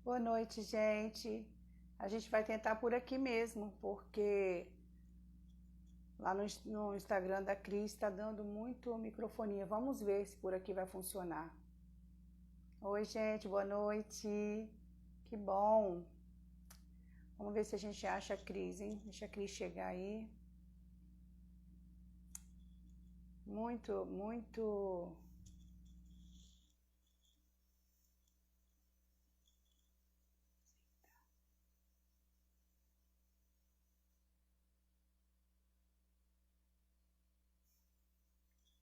Boa noite, gente. A gente vai tentar por aqui mesmo, porque lá no Instagram da Cris está dando muito microfonia. Vamos ver se por aqui vai funcionar. Oi, gente, boa noite. Que bom. Vamos ver se a gente acha a Cris, hein? Deixa a Cris chegar aí. Muito, muito.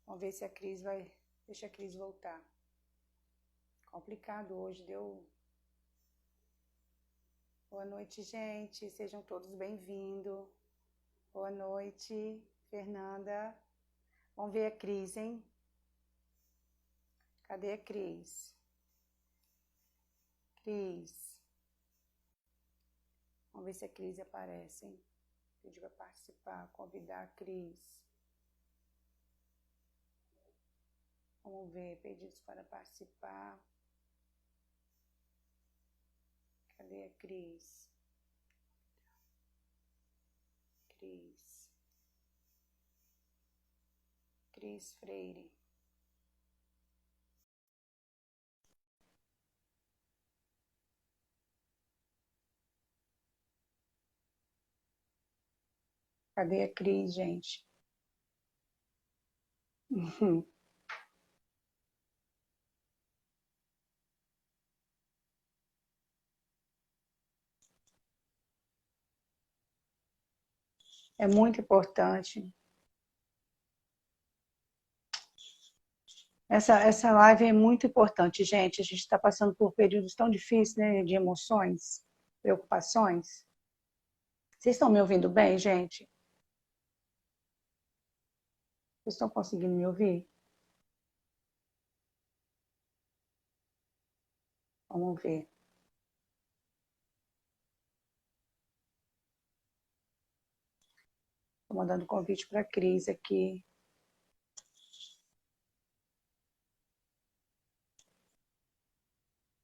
Vamos ver se a Cris vai. Deixa a Cris voltar. Complicado hoje, deu. Boa noite, gente. Sejam todos bem-vindos. Boa noite, Fernanda. Vamos ver a Cris, hein? Cadê a Cris? Cris. Vamos ver se a Cris aparece, hein? Pedir para participar, convidar a Cris. Vamos ver, pedidos para participar. Cadê a Cris? Cris. Cris Freire. Cadê a Cris, gente? É muito importante. Essa live é muito importante, gente. A gente está passando por períodos tão difíceis, né? De emoções, preocupações. Vocês estão me ouvindo bem, gente? Vocês estão conseguindo me ouvir? Vamos ver. Estou mandando convite para a Cris aqui.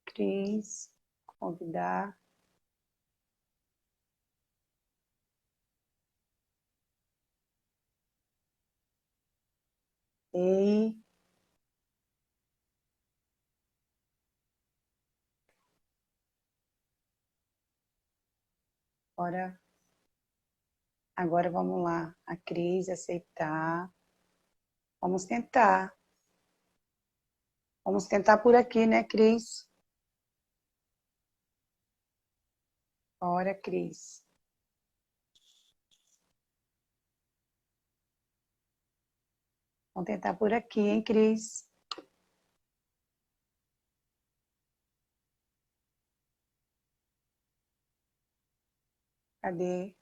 Cris, convidar. Ei, agora vamos lá. A Cris aceitar. Vamos tentar. Vamos tentar por aqui, né, Cris? Bora, Cris. Vamos tentar por aqui, hein, Cris? Cadê?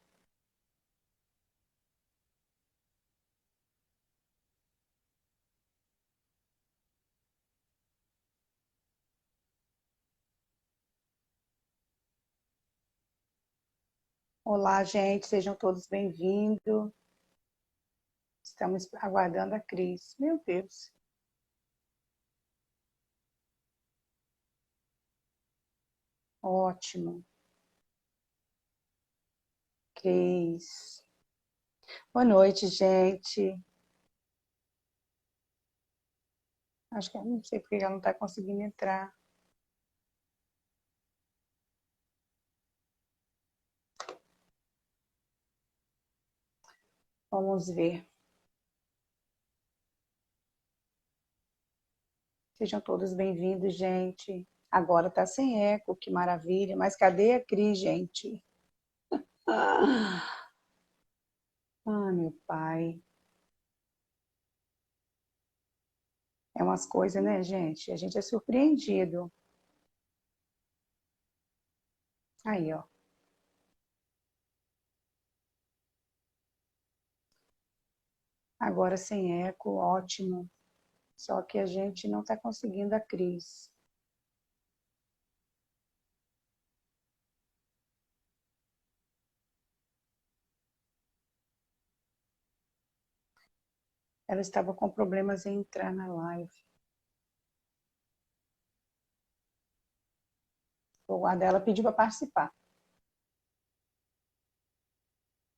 Olá, gente, sejam todos bem-vindos. Estamos aguardando a Cris. Meu Deus. Ótimo. Cris. Boa noite, gente. Acho que eu não sei porque ela não está conseguindo entrar. Vamos ver. Sejam todos bem-vindos, gente. Agora tá sem eco, que maravilha. Mas cadê a Cris, gente? Meu pai. É umas coisas, né, gente? A gente é surpreendido. Aí, ó. Agora sem eco, ótimo. Só que a gente não está conseguindo a Cris. Ela estava com problemas em entrar na live. A dela pediu para participar.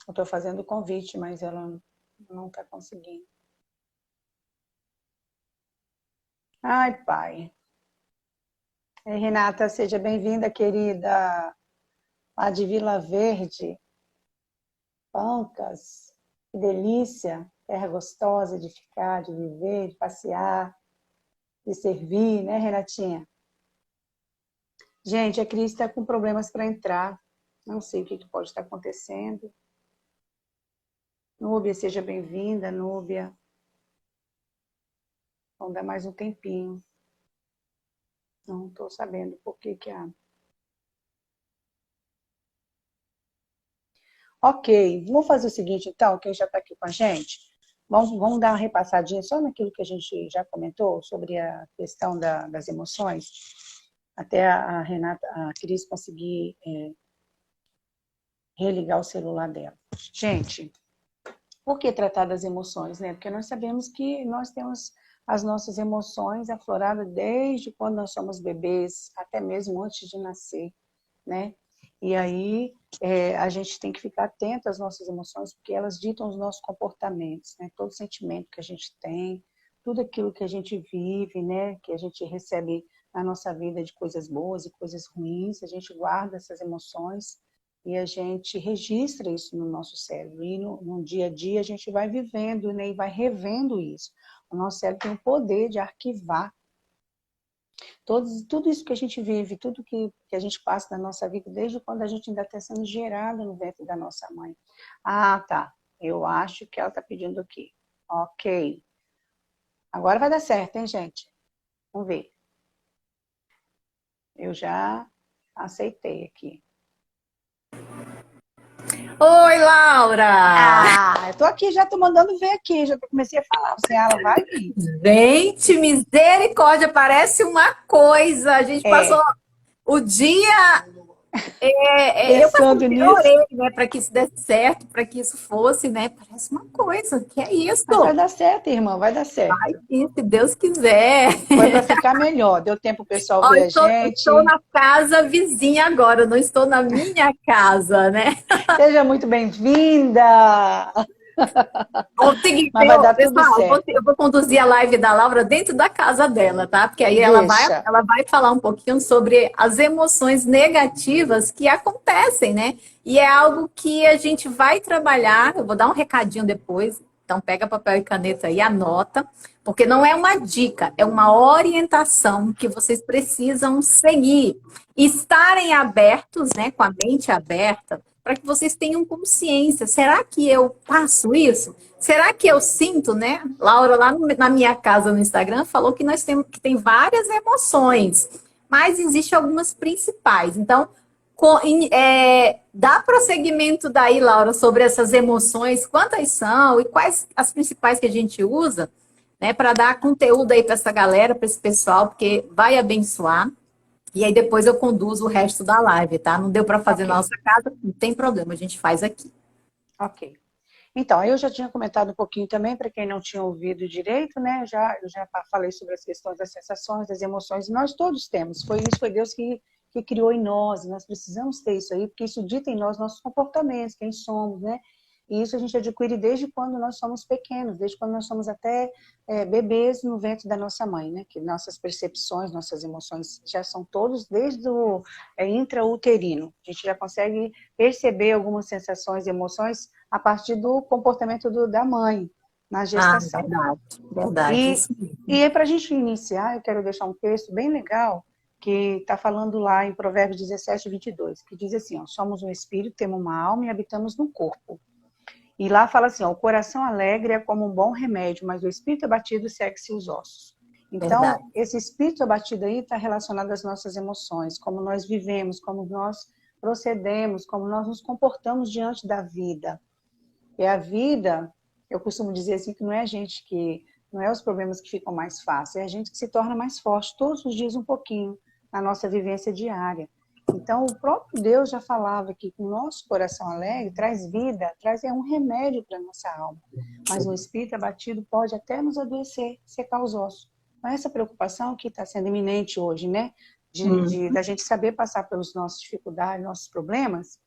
Eu estou fazendo o convite, mas ela não está conseguindo. Ai, pai. Ei, Renata, seja bem-vinda, querida. Lá de Vila Verde, Pancas. Que delícia. Terra gostosa de ficar, de viver, de passear, de servir, né, Renatinha? Gente, a Cris está com problemas para entrar. Não sei o que pode estar acontecendo. Núbia, seja bem-vinda, Núbia. Vamos dar mais um tempinho. Não estou sabendo por que a... Ok, vamos fazer o seguinte, então, quem já está aqui com a gente, vamos dar uma repassadinha só naquilo que a gente já comentou sobre a questão das emoções, até a Renata, a Cris conseguir religar o celular dela. Gente, por que tratar das emoções, né? Porque nós sabemos que nós temos as nossas emoções afloradas desde quando nós somos bebês, até mesmo antes de nascer, né? E aí a gente tem que ficar atento às nossas emoções, porque elas ditam os nossos comportamentos, né? Todo sentimento que a gente tem, tudo aquilo que a gente vive, né? Que a gente recebe na nossa vida de coisas boas e coisas ruins, a gente guarda essas emoções e a gente registra isso no nosso cérebro. E no dia a dia a gente vai vivendo, né? E vai revendo isso. O nosso cérebro tem o poder de arquivar tudo isso que a gente vive, tudo que a gente passa na nossa vida, desde quando a gente ainda está sendo gerada no ventre da nossa mãe. Ah, tá. Eu acho que ela está pedindo aqui. Ok. Agora vai dar certo, hein, gente? Vamos ver. Eu já aceitei aqui. Oi, Laura! Ah, eu tô aqui, já tô mandando ver aqui, já comecei a falar. Você, ela vai vir. Gente, misericórdia, parece uma coisa. A gente passou É, o dia. Eu pensando quase nisso, orei, né, para que isso desse certo, para que isso fosse, né? Parece uma coisa. Que é isso? mas vai dar certo, irmã, vai dar Vai certo. sim, se Deus quiser. Foi para ficar melhor. Deu tempo o pessoal Ó, ver a estou gente. na casa vizinha agora, não estou na minha casa, né? Seja muito bem-vinda. Ó, o seguinte, Mas vai dar tudo pessoal, eu certo. vou conduzir a live da Laura dentro da casa dela, tá? Porque aí Deixa. ela vai falar um pouquinho sobre as emoções negativas que acontecem, né? E é algo que a gente vai trabalhar. Eu vou dar um recadinho depois, então pega papel e caneta e anota, porque não é uma dica, é uma orientação que vocês precisam seguir. Estarem abertos, né, com a mente aberta, para que vocês tenham consciência. Será que eu passo isso? Será que eu sinto, né? Laura, na minha casa no Instagram, falou que nós temos que tem várias emoções, mas existem algumas principais. Então, dá prosseguimento daí, Laura, sobre essas emoções, quantas são e quais as principais que a gente usa, né, para dar conteúdo aí para essa galera, para esse pessoal, porque vai abençoar. E aí depois eu conduzo o resto da live, tá? Não deu para fazer Ok, na nossa casa? Não tem problema, a gente faz aqui. ok. Então, eu já tinha comentado um pouquinho também, para quem não tinha ouvido direito, né? Eu já falei sobre as questões das sensações, das emoções, e nós todos temos. Foi Deus que criou em nós, e nós precisamos ter isso aí, porque isso dita em nós nossos comportamentos, quem somos, né? E isso a gente adquire desde quando nós somos pequenos, desde quando nós somos até bebês no ventre da nossa mãe, né? Que nossas percepções, nossas emoções já são todos desde o intrauterino. A gente já consegue perceber algumas sensações e emoções a partir do comportamento da mãe na Ah, gestação. verdade, verdade. E, Isso e mesmo. aí, para a gente iniciar, eu quero deixar um texto bem legal que está falando lá em Provérbios 17, 22, que diz assim, ó, somos um espírito, temos uma alma e habitamos no corpo. E lá fala assim, ó, o coração alegre é como um bom remédio, mas o espírito abatido segue-se os ossos. Então, Verdade. esse espírito abatido aí está relacionado às nossas emoções, como nós vivemos, como nós procedemos, como nós nos comportamos diante da vida. E a vida, eu costumo dizer assim, que não é a gente que, não é os problemas que ficam mais fáceis, é a gente que se torna mais forte todos os dias um pouquinho na nossa vivência diária. Então, o próprio Deus já falava que o nosso coração alegre traz vida, traz um remédio para a nossa alma. Mas um espírito abatido pode até nos adoecer, secar os ossos. Então, essa preocupação que está sendo iminente hoje, né? da gente saber passar pelas nossas dificuldades, nossos problemas,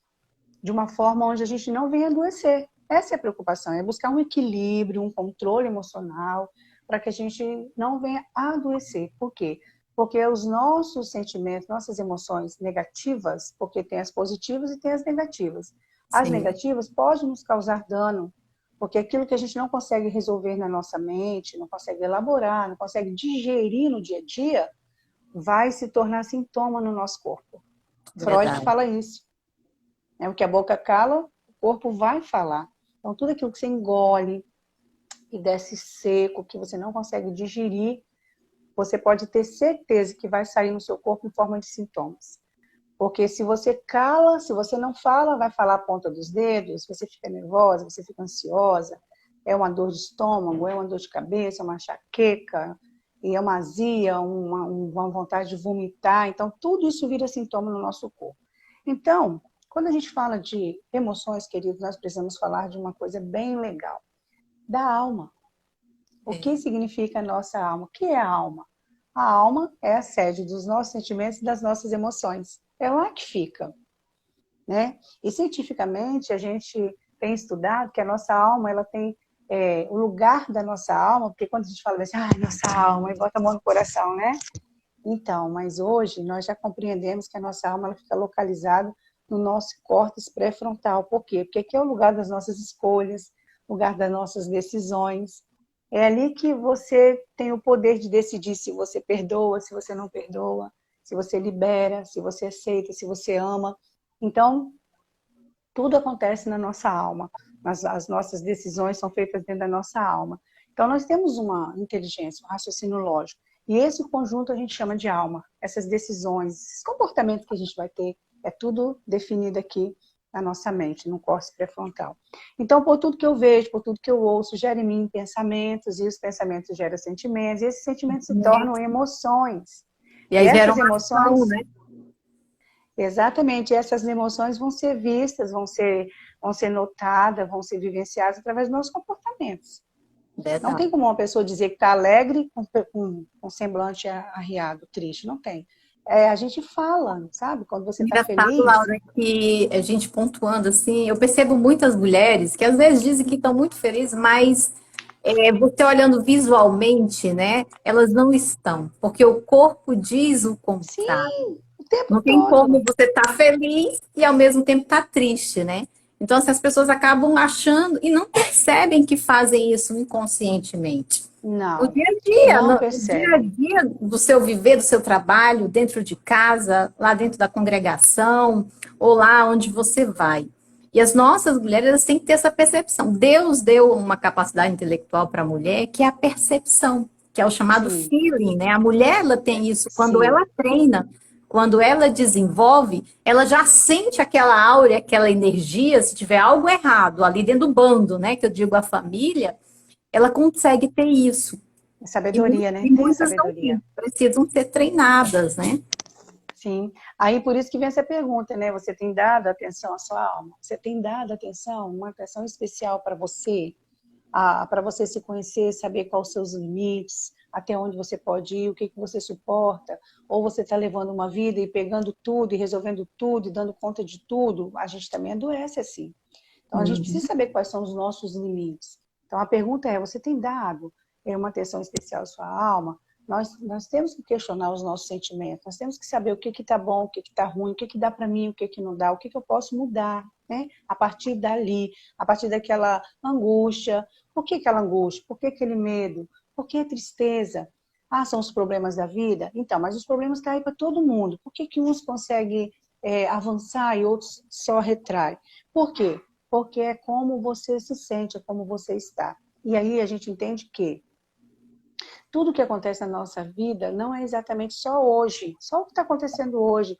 de uma forma onde a gente não venha adoecer. Essa é a preocupação, é buscar um equilíbrio, um controle emocional, para que a gente não venha adoecer. Por quê? Porque os nossos sentimentos, nossas emoções negativas, porque tem as positivas e tem as negativas. As Sim. negativas podem nos causar dano, porque aquilo que a gente não consegue resolver na nossa mente, não consegue elaborar, não consegue digerir no dia a dia, vai se tornar sintoma no nosso corpo. Freud Verdade. fala isso. O que a boca cala, o corpo vai falar. Então, tudo aquilo que você engole e desce seco, que você não consegue digerir, você pode ter certeza que vai sair no seu corpo em forma de sintomas. Porque se você cala, se você não fala, vai falar a ponta dos dedos, você fica nervosa, você fica ansiosa, é uma dor de estômago, é uma dor de cabeça, é uma enxaqueca, e é uma azia, uma vontade de vomitar. Então, tudo isso vira sintoma no nosso corpo. Então, quando a gente fala de emoções, queridos, nós precisamos falar de uma coisa bem legal, da alma. O que significa a nossa alma? O que é a alma? A alma é a sede dos nossos sentimentos e das nossas emoções. É lá que fica, né? E cientificamente a gente tem estudado que a nossa alma, ela tem o lugar da nossa alma, porque quando a gente fala assim, nossa alma, e bota a mão no coração, né? Então, mas hoje nós já compreendemos que a nossa alma ela fica localizada no nosso córtex pré-frontal. Por quê? Porque aqui é o lugar das nossas escolhas, lugar das nossas decisões. É ali que você tem o poder de decidir se você perdoa, se você não perdoa, se você libera, se você aceita, se você ama. Então, tudo acontece na nossa alma. As nossas decisões são feitas dentro da nossa alma. Então, nós temos uma inteligência, um raciocínio lógico. E esse conjunto a gente chama de alma. Essas decisões, esses comportamentos que a gente vai ter, é tudo definido aqui na nossa mente, no córtex pré-frontal. Então, por tudo que eu vejo, por tudo que eu ouço, gera em mim pensamentos, e os pensamentos geram sentimentos, e esses sentimentos se tornam emoções. E E aí gera essas uma ação, emoções, né? exatamente, essas emoções vão ser vistas, vão ser notadas, vão ser vivenciadas através dos nossos comportamentos. Não Verdade. tem como uma pessoa dizer que está alegre com semblante arriado, triste. Não tem. A gente fala, sabe? Quando você está Engraçado, feliz. Laura, que a gente pontuando assim, eu percebo muitas mulheres que às vezes dizem que estão muito felizes, mas você olhando visualmente, né, elas não estão, porque o corpo diz o contrário. Sim, o tempo Não tem como todo. você estar feliz e ao mesmo tempo estar triste, né? Então, assim, as pessoas acabam achando e não percebem que fazem isso inconscientemente. No Não, dia a dia, não no dia a percebe. dia do seu viver, do seu trabalho, dentro de casa, lá dentro da congregação, ou lá onde você vai. E as nossas mulheres elas têm que ter essa percepção. Deus deu uma capacidade intelectual para a mulher que é a percepção, que é o chamado Sim, feeling, né? A mulher ela tem isso quando sim. ela treina, quando ela desenvolve, ela já sente aquela áurea, aquela energia, se tiver algo errado ali dentro do bando, né? Que eu digo a família, ela consegue ter isso. Sabedoria, E né? Tem muitas não sabedoria. têm, precisam ser treinadas, né? Sim. Aí por isso que vem essa pergunta, né? Você tem dado atenção à sua alma? Você tem dado atenção, uma atenção especial para você? Para você se conhecer, saber quais os seus limites, até onde você pode ir, o que você suporta, ou você está levando uma vida e pegando tudo, e resolvendo tudo, e dando conta de tudo, a gente também adoece assim. Então, a gente Uhum. precisa saber quais são os nossos limites. Então, a pergunta é, você tem dado uma atenção especial à sua alma? Nós temos que questionar os nossos sentimentos, nós temos que saber o que está bom, o que está ruim, o que dá para mim, o que não dá, o que eu posso mudar, né? A partir dali, a partir daquela angústia. Por que aquela angústia? Por que aquele medo? Por que a tristeza? São os problemas da vida? Então, mas os problemas caem para todo mundo. Por que uns conseguem avançar e outros só retraem? Por quê? Porque é como você se sente, é como você está. E aí a gente entende que tudo que acontece na nossa vida não é exatamente só hoje, só o que está acontecendo hoje.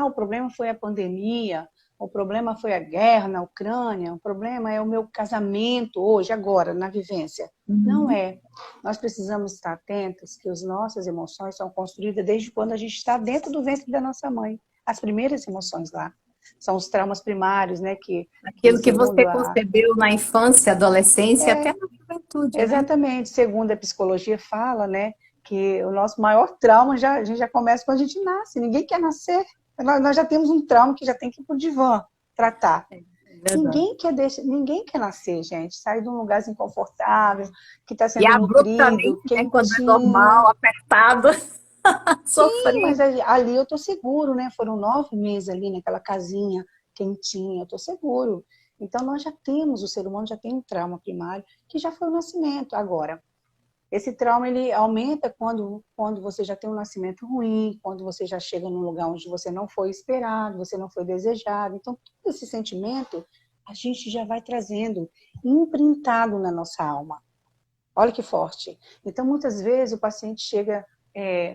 O problema foi a pandemia, o problema foi a guerra na Ucrânia, o problema é o meu casamento hoje, agora, na vivência. Não Uhum. é. Nós precisamos estar atentos que as nossas emoções são construídas desde quando a gente está dentro do ventre da nossa mãe. As primeiras emoções lá. São os traumas primários, né? Que Aquilo que segundo você a, concebeu na infância, adolescência, até é, na juventude, né? exatamente, segundo a psicologia fala, né, que o nosso maior trauma a gente já começa quando a gente nasce. Ninguém quer nascer. Nós já temos um trauma que já tem que ir para o divã tratar. Verdade. Ninguém quer nascer, gente. Sair de um lugar inconfortável, que está E sendo abruptamente, nutrido, né, quando é quentinho. normal, apertado, Sim, mas sofrendo. ali eu estou seguro, né? Foram 9 meses ali naquela casinha quentinha, eu estou seguro. Então nós já temos, o ser humano já tem um trauma primário, que já foi o nascimento. Agora, esse trauma ele aumenta quando você já tem um nascimento ruim, quando você já chega num lugar onde você não foi esperado, você não foi desejado. Então, todo esse sentimento a gente já vai trazendo imprintado na nossa alma. Olha que forte. Então, muitas vezes o paciente chega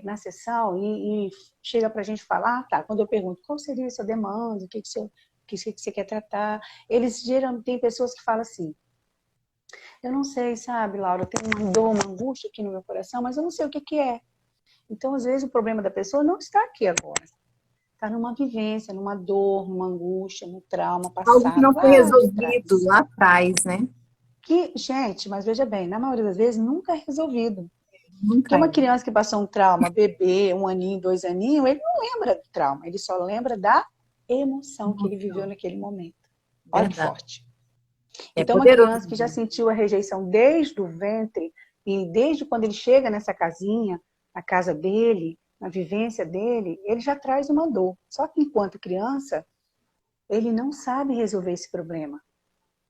na sessão e chega para a gente falar, tá, quando eu pergunto qual seria a sua demanda, o que você quer tratar, eles geralmente tem pessoas que falam assim, eu não sei, sabe, Laura, eu tenho uma dor, uma angústia aqui no meu coração, mas eu não sei o que que é. Então, às vezes, o problema da pessoa não está aqui agora. Está numa vivência, numa dor, numa angústia, num trauma Algo que passado, não foi lá de resolvido trás. lá atrás, né? Que, gente, mas veja bem, na maioria das vezes nunca é resolvido. Porque Nunca uma é. criança que passou um trauma, bebê, 1 aninho, 2 aninhos, ele não lembra do trauma, ele só lembra da emoção que ele viveu naquele momento. Olha que Verdade. forte. É Então, uma poderoso. criança que já sentiu a rejeição desde o ventre e desde quando ele chega nessa casinha, na casa dele, na vivência dele, ele já traz uma dor. Só que enquanto criança, ele não sabe resolver esse problema.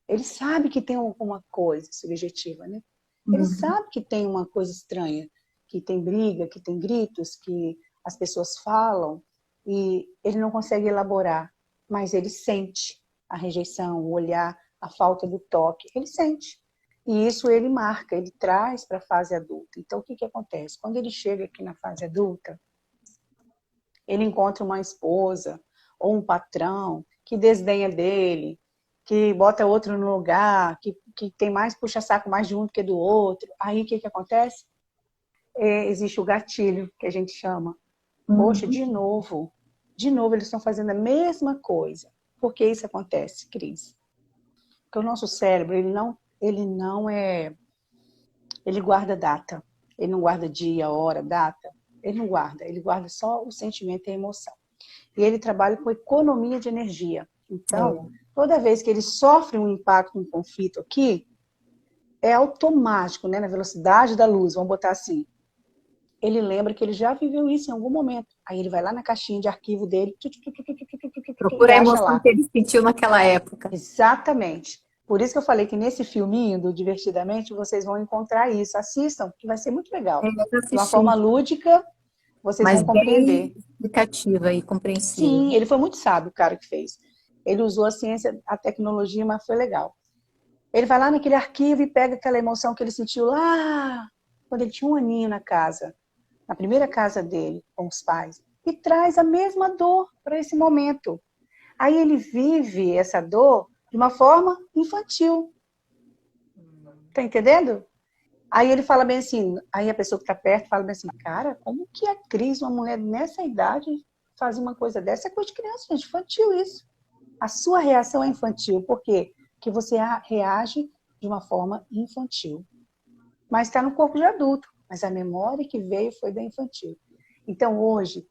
Ele sabe que tem alguma coisa subjetiva, né? Ele Uhum. sabe que tem uma coisa estranha, que tem briga, que tem gritos, que as pessoas falam e ele não consegue elaborar, mas ele sente a rejeição, o olhar, a falta do toque, ele sente. E isso ele marca, ele traz para a fase adulta. Então, o que que acontece? Quando ele chega aqui na fase adulta, ele encontra uma esposa ou um patrão que desdenha dele, que bota outro no lugar, que tem mais puxa-saco mais de um do que do outro. Aí o que que acontece? Existe o gatilho, que a gente chama. Poxa, Uhum. de novo eles estão fazendo a mesma coisa. Por que isso acontece, Cris? Porque o nosso cérebro, ele guarda data. Ele não guarda dia, hora, data. Ele guarda só o sentimento e a emoção. E ele trabalha com economia de energia. Então, É. toda vez que ele sofre um impacto, um conflito aqui, é automático, né? Na velocidade da luz, vamos botar assim. Ele lembra que ele já viveu isso em algum momento. Aí ele vai lá na caixinha de arquivo dele e Procura a acha emoção lá. que ele sentiu naquela época. Exatamente. Por isso que eu falei que nesse filminho do Divertidamente vocês vão encontrar isso. Assistam, que vai ser muito legal. É, eu já De uma forma assisti, lúdica, vocês mas vão bem compreender. explicativa e compreensível. Sim, ele foi muito sábio, o cara que fez. Ele usou a ciência, a tecnologia, mas foi legal. Ele vai lá naquele arquivo e pega aquela emoção que ele sentiu lá, quando ele tinha 1 aninho na casa, na primeira casa dele, com os pais, e traz a mesma dor para esse momento. Aí ele vive essa dor de uma forma infantil. Tá entendendo? Aí ele fala bem assim, aí a pessoa que está perto fala bem assim, cara, como que a Cris, uma mulher nessa idade, faz uma coisa dessa? É coisa de criança, gente, infantil isso. A sua reação é infantil. Por quê? Porque você reage de uma forma infantil. Mas está no corpo de adulto. Mas a memória que veio foi da infantil. Então, hoje,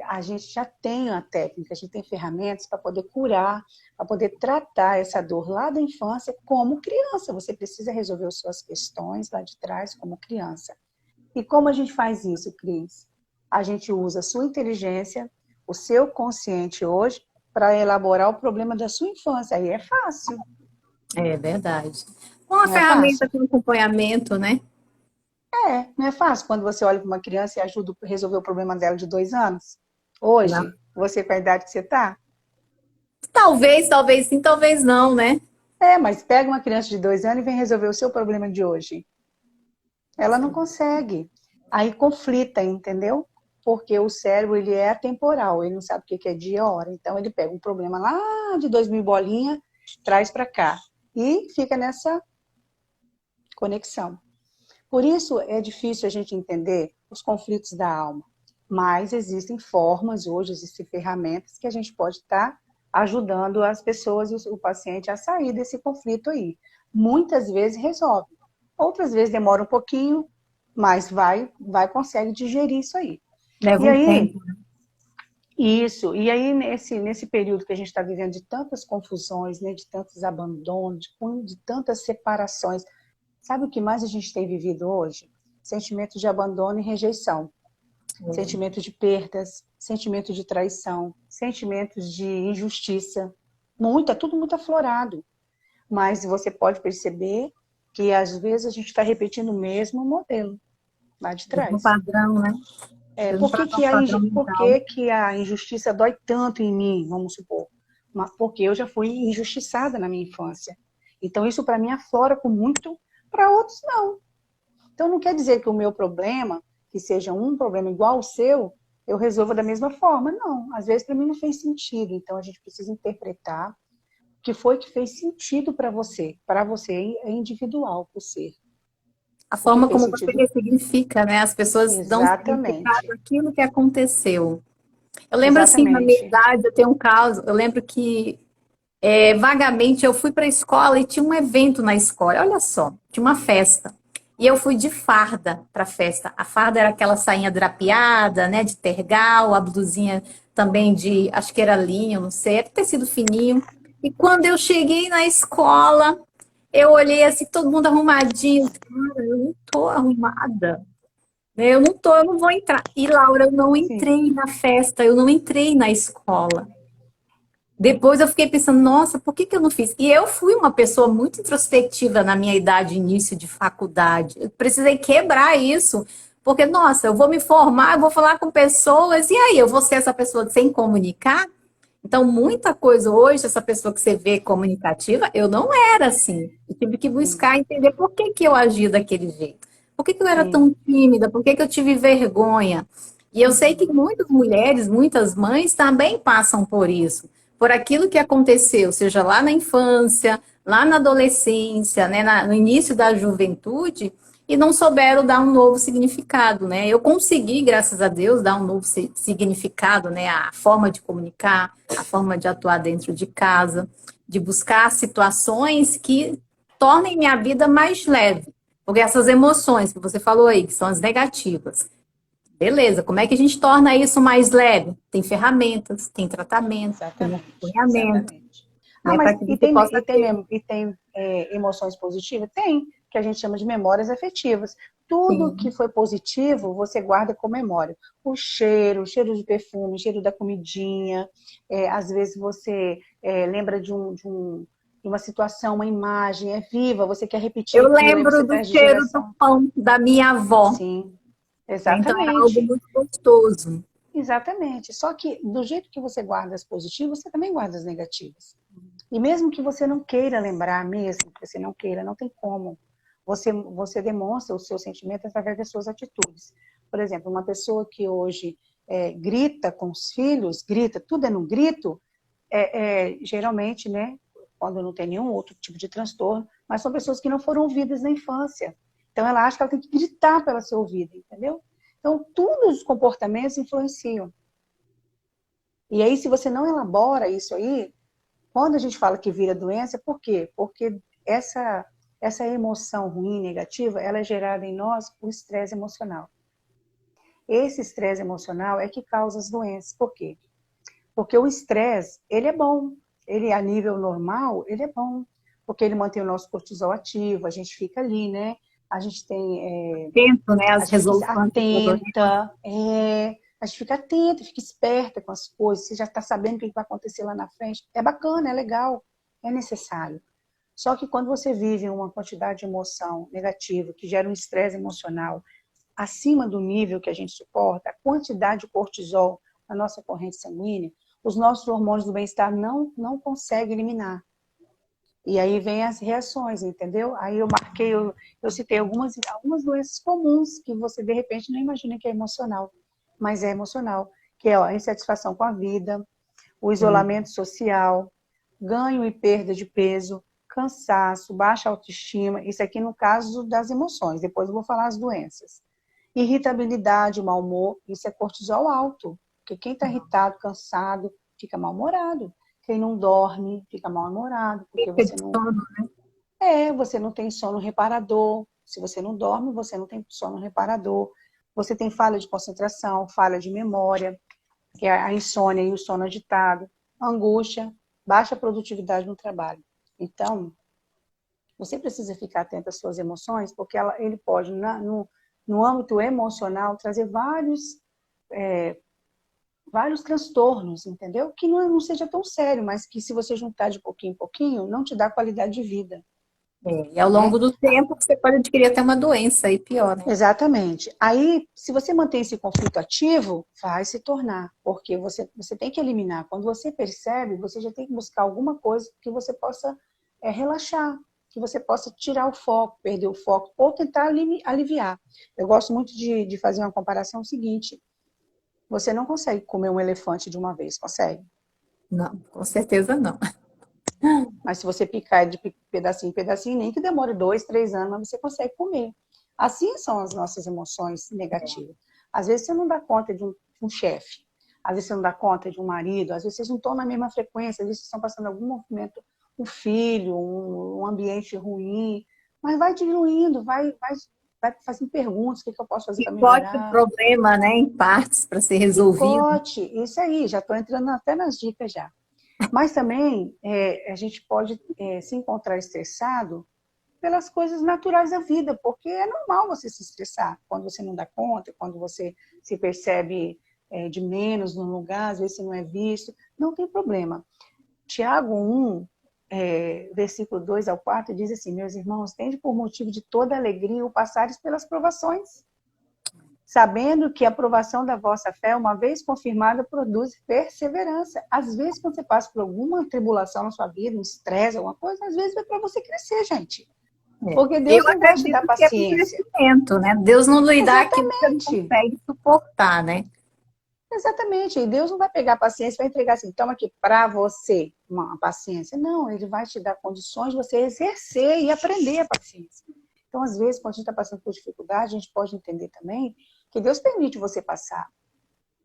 a gente já tem a técnica, a gente tem ferramentas para poder curar, para poder tratar essa dor lá da infância como criança. Você precisa resolver as suas questões lá de trás como criança. E como a gente faz isso, Cris? A gente usa a sua inteligência, o seu consciente hoje, para elaborar o problema da sua infância. Aí é fácil, É verdade. Uma não é ferramenta fácil? com acompanhamento, né? Não é fácil quando você olha para uma criança e ajuda a resolver o problema dela de 2 anos. Não. Hoje, você com a idade que você está, Talvez sim, talvez não, né? mas pega uma criança de 2 anos e vem resolver o seu problema de hoje. Ela não consegue. Aí conflita, entendeu? Porque o cérebro, ele é atemporal, ele não sabe o que é dia e hora. Então, ele pega um problema lá de 2000 bolinha, traz para cá. E fica nessa conexão. Por isso, é difícil a gente entender os conflitos da alma. Mas existem formas hoje, existem ferramentas que a gente pode estar ajudando as pessoas e o paciente a sair desse conflito aí. Muitas vezes resolve. Outras vezes demora um pouquinho, mas consegue digerir isso aí. Leva E um aí, tempo. isso, e aí nesse período que a gente está vivendo de tantas confusões, né, de tantos abandonos, de tantas separações, sabe o que mais a gente tem vivido hoje? Sentimento de abandono e rejeição, sentimento de perdas, sentimento de traição, sentimentos de injustiça, tudo muito aflorado. Mas você pode perceber que às vezes a gente está repetindo o mesmo modelo lá de Mesmo trás. padrão, né? Mesmo padrão Por mental. que que a injustiça dói tanto em mim, vamos supor? Porque eu já fui injustiçada na minha infância. Então isso para mim aflora com muito, para outros não. Então não quer dizer que o meu problema, que seja um problema igual ao seu, eu resolva da mesma forma. Não, às vezes para mim não fez sentido. Então a gente precisa interpretar o que foi que fez sentido para você. Para você é individual o ser. A O que forma fez como você sentido? ressignifica, né? As pessoas dão significado Exatamente. àquilo que aconteceu. Eu lembro assim, na minha Exatamente. idade, eu tenho um caso, eu lembro que vagamente eu fui para a escola e tinha um evento na escola. Olha só, tinha uma festa. E eu fui de farda para a festa. A farda era aquela sainha drapeada, né, de tergal, a blusinha também de, acho que era linho, não sei, era tecido fininho. E quando eu cheguei na escola, eu olhei assim, todo mundo arrumadinho. Cara, eu não tô arrumada. Eu não vou entrar. E Laura, eu não Sim. entrei na festa, eu não entrei na escola. Depois eu fiquei pensando, nossa, por que que eu não fiz? E eu fui uma pessoa muito introspectiva na minha idade, início de faculdade. Eu precisei quebrar isso, porque, nossa, eu vou me formar, eu vou falar com pessoas, e aí, eu vou ser essa pessoa sem comunicar? Então, muita coisa hoje, essa pessoa que você vê comunicativa, eu não era assim. Eu tive que Sim, buscar entender por que que eu agia daquele jeito. Por que que eu era sim. tão tímida? Por que que eu tive vergonha? E eu sei que Uhum. muitas mulheres, muitas mães também passam por isso, por aquilo que aconteceu, seja lá na infância, lá na adolescência, né, no início da juventude, e não souberam dar um novo significado, né? Eu consegui, graças a Deus, dar um novo significado, né? A forma de comunicar, a forma de atuar dentro de casa, de buscar situações que tornem minha vida mais leve. Porque essas emoções que você falou aí, que são as negativas, beleza, como é que a gente torna isso mais leve? Tem ferramentas, tem tratamento, tem Exatamente, acompanhamento, exatamente. Ah, né? mas Para que você possa ter. emoções positivas? Tem, que a gente chama de memórias afetivas. Tudo que Sim. foi positivo, você guarda com memória. O cheiro de perfume, o cheiro da comidinha. Às vezes você lembra de uma situação, uma imagem, é viva, você quer repetir Eu aquilo, aí você lembro do traz de cheiro do geração. pão da minha avó, Sim, né? Então era algo exatamente. muito gostoso. Exatamente. Só que do jeito que você guarda as positivas, você também guarda as negativas. E mesmo que você não queira lembrar, mesmo que você não queira, não tem como. Você demonstra o seu sentimento através das suas atitudes. Por exemplo, uma pessoa que hoje grita com os filhos, grita, tudo é no grito, geralmente, né, quando não tem nenhum outro tipo de transtorno, mas são pessoas que não foram ouvidas na infância. Então ela acha que ela tem que gritar para ela ser ouvida, entendeu? Então, todos os comportamentos influenciam. E aí, se você não elabora isso aí, quando a gente fala que vira doença, por quê? Porque essa emoção ruim, negativa, ela é gerada em nós por estresse emocional. Esse estresse emocional é que causa as doenças. Por quê? Porque o estresse, ele é bom. Ele, a nível normal, ele é bom. Porque ele mantém o nosso cortisol ativo, a gente fica ali, né? A gente tem Tento, né, a as gente fica resoluções de problemas. atenta, a gente fica atenta, fica esperta com as coisas, você já está sabendo o que vai acontecer lá na frente. É bacana, é legal, é necessário. Só que quando você vive uma quantidade de emoção negativa, que gera um estresse emocional acima do nível que a gente suporta, a quantidade de cortisol na nossa corrente sanguínea, os nossos hormônios do bem-estar não conseguem eliminar. E aí vem as reações, entendeu? Aí eu citei algumas doenças comuns que você de repente não imagina que é emocional, mas é emocional, que é a insatisfação com a vida, o Sim. isolamento social, ganho e perda de peso, cansaço, baixa autoestima, isso aqui no caso das emoções, depois eu vou falar as doenças. Irritabilidade, mau humor, isso é cortisol alto, porque quem está irritado, cansado, fica mal-humorado. Quem não dorme, fica mal-humorado, porque Fica de sono. você não tem sono reparador. Se você não dorme, você não tem sono reparador, você tem falha de concentração, falha de memória, que é a insônia e o sono agitado, angústia, baixa produtividade no trabalho. Então, você precisa ficar atento às suas emoções, porque ele pode, no âmbito emocional, trazer vários transtornos, entendeu? Que não seja tão sério, mas que se você juntar de pouquinho em pouquinho, não te dá qualidade de vida. E ao Né? longo do tempo você pode adquirir até uma doença aí pior, né? Exatamente. Aí, se você mantém esse conflito ativo, vai se tornar, porque você tem que eliminar. Quando você percebe, você já tem que buscar alguma coisa que você possa relaxar, que você possa tirar o foco, perder o foco, ou tentar aliviar. Eu gosto muito de fazer uma comparação seguinte. Você não consegue comer um elefante de uma vez, consegue? Não, com certeza não. Mas se você picar de pedacinho em pedacinho, nem que demore 2, 3 anos, mas você consegue comer. Assim são as nossas emoções negativas. Às vezes você não dá conta de um chefe, às vezes você não dá conta de um marido, às vezes vocês não estão na mesma frequência, às vezes vocês estão passando algum movimento, um filho, um ambiente ruim, mas vai diluindo, vai fazendo perguntas, o que eu posso fazer para Picote o melhorar? problema, né, em partes para ser resolvido. Picote, isso aí, já estou entrando até nas dicas já. Mas também a gente pode se encontrar estressado pelas coisas naturais da vida, porque é normal você se estressar quando você não dá conta, quando você se percebe de menos no lugar, às vezes você não é visto, não tem problema. Tiago 1, versículo 2 ao 4, diz assim: meus irmãos, tende por motivo de toda alegria o passares pelas provações, sabendo que a aprovação da vossa fé, uma vez confirmada, produz perseverança. Às vezes, quando você passa por alguma tribulação na sua vida, um estresse, alguma coisa, às vezes é para você crescer, gente. Porque Deus Eu não vai te dar acredito que é um paciência. crescimento, né? Deus não lhe dá aquilo que você não Exatamente. consegue suportar, né? Exatamente. E Deus não vai pegar a paciência e vai entregar assim, toma aqui para você uma paciência. Não, Ele vai te dar condições de você exercer e aprender a paciência. Então, às vezes, quando a gente está passando por dificuldade, a gente pode entender também que Deus permite você passar.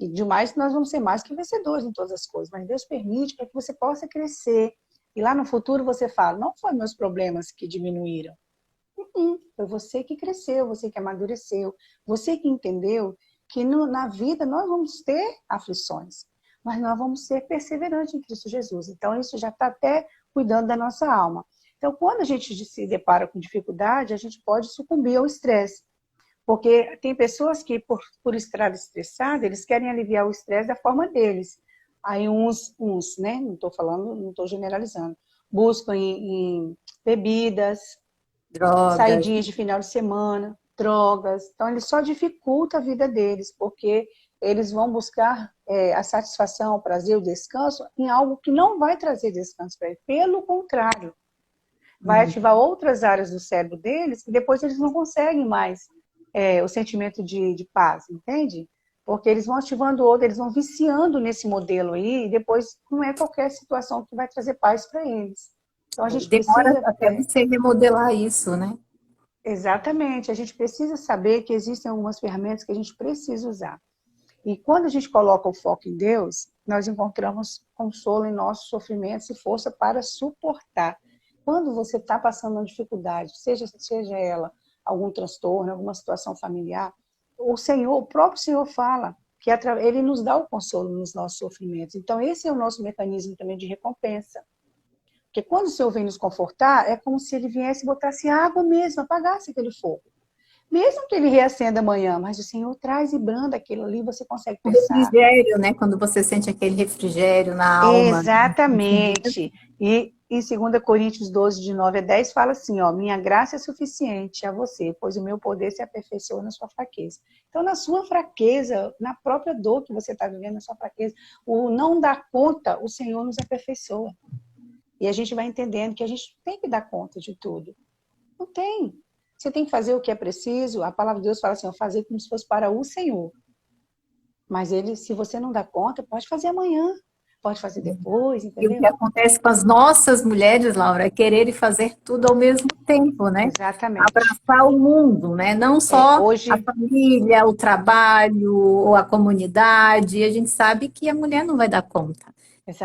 E demais nós vamos ser mais que vencedores em todas as coisas, mas Deus permite para que você possa crescer. E lá no futuro você fala, não foi meus problemas que diminuíram. Foi você que cresceu, você que amadureceu, você que entendeu que na vida nós vamos ter aflições, mas nós vamos ser perseverantes em Cristo Jesus. Então isso já está até cuidando da nossa alma. Então quando a gente se depara com dificuldade, a gente pode sucumbir ao estresse. Porque tem pessoas que, por estar estressadas, eles querem aliviar o estresse da forma deles. Aí né? Não estou falando, não estou generalizando. Buscam em bebidas, Drogas. saidinhas de final de semana, drogas. Então, ele só dificulta a vida deles, porque eles vão buscar a satisfação, o prazer, o descanso em algo que não vai trazer descanso para ele. Pelo contrário, vai ativar outras áreas do cérebro deles que depois eles não conseguem mais o sentimento de paz, entende? Porque eles vão ativando outro, eles vão viciando nesse modelo aí, e depois não é qualquer situação que vai trazer paz para eles. Então a gente Demora precisa. até você remodelar isso, né? Exatamente, a gente precisa saber que existem algumas ferramentas que a gente precisa usar. E quando a gente coloca o foco em Deus, nós encontramos consolo em nossos sofrimentos e força para suportar. Quando você está passando uma dificuldade, seja ela algum transtorno, alguma situação familiar, o próprio Senhor fala que Ele nos dá o consolo nos nossos sofrimentos. Então esse é o nosso mecanismo também de recompensa. Porque quando o Senhor vem nos confortar, é como se Ele viesse e botasse água mesmo, apagasse aquele fogo. Mesmo que Ele reacenda amanhã, mas o Senhor traz e branda aquilo ali, você consegue O pensar. refrigério, né? Quando você sente aquele refrigério na alma. Exatamente. E em 2 Coríntios 12, de 9 a 10, fala assim, ó, minha graça é suficiente a você, pois o meu poder se aperfeiçoa na sua fraqueza. Então, na sua fraqueza, na própria dor que você está vivendo, na sua fraqueza, o não dar conta, o Senhor nos aperfeiçoa. E a gente vai entendendo que a gente tem que dar conta de tudo. Não tem. Você tem que fazer o que é preciso. A palavra de Deus fala assim, ó, fazer como se fosse para o Senhor. Mas ele, se você não dá conta, pode fazer amanhã. Pode fazer depois, E o entendeu? que acontece com as nossas mulheres, Laura, é querer fazer tudo ao mesmo tempo, né? Exatamente. Abraçar o mundo, né? Não só a Hoje, família, o trabalho, ou a comunidade. A gente sabe que a mulher não vai dar conta.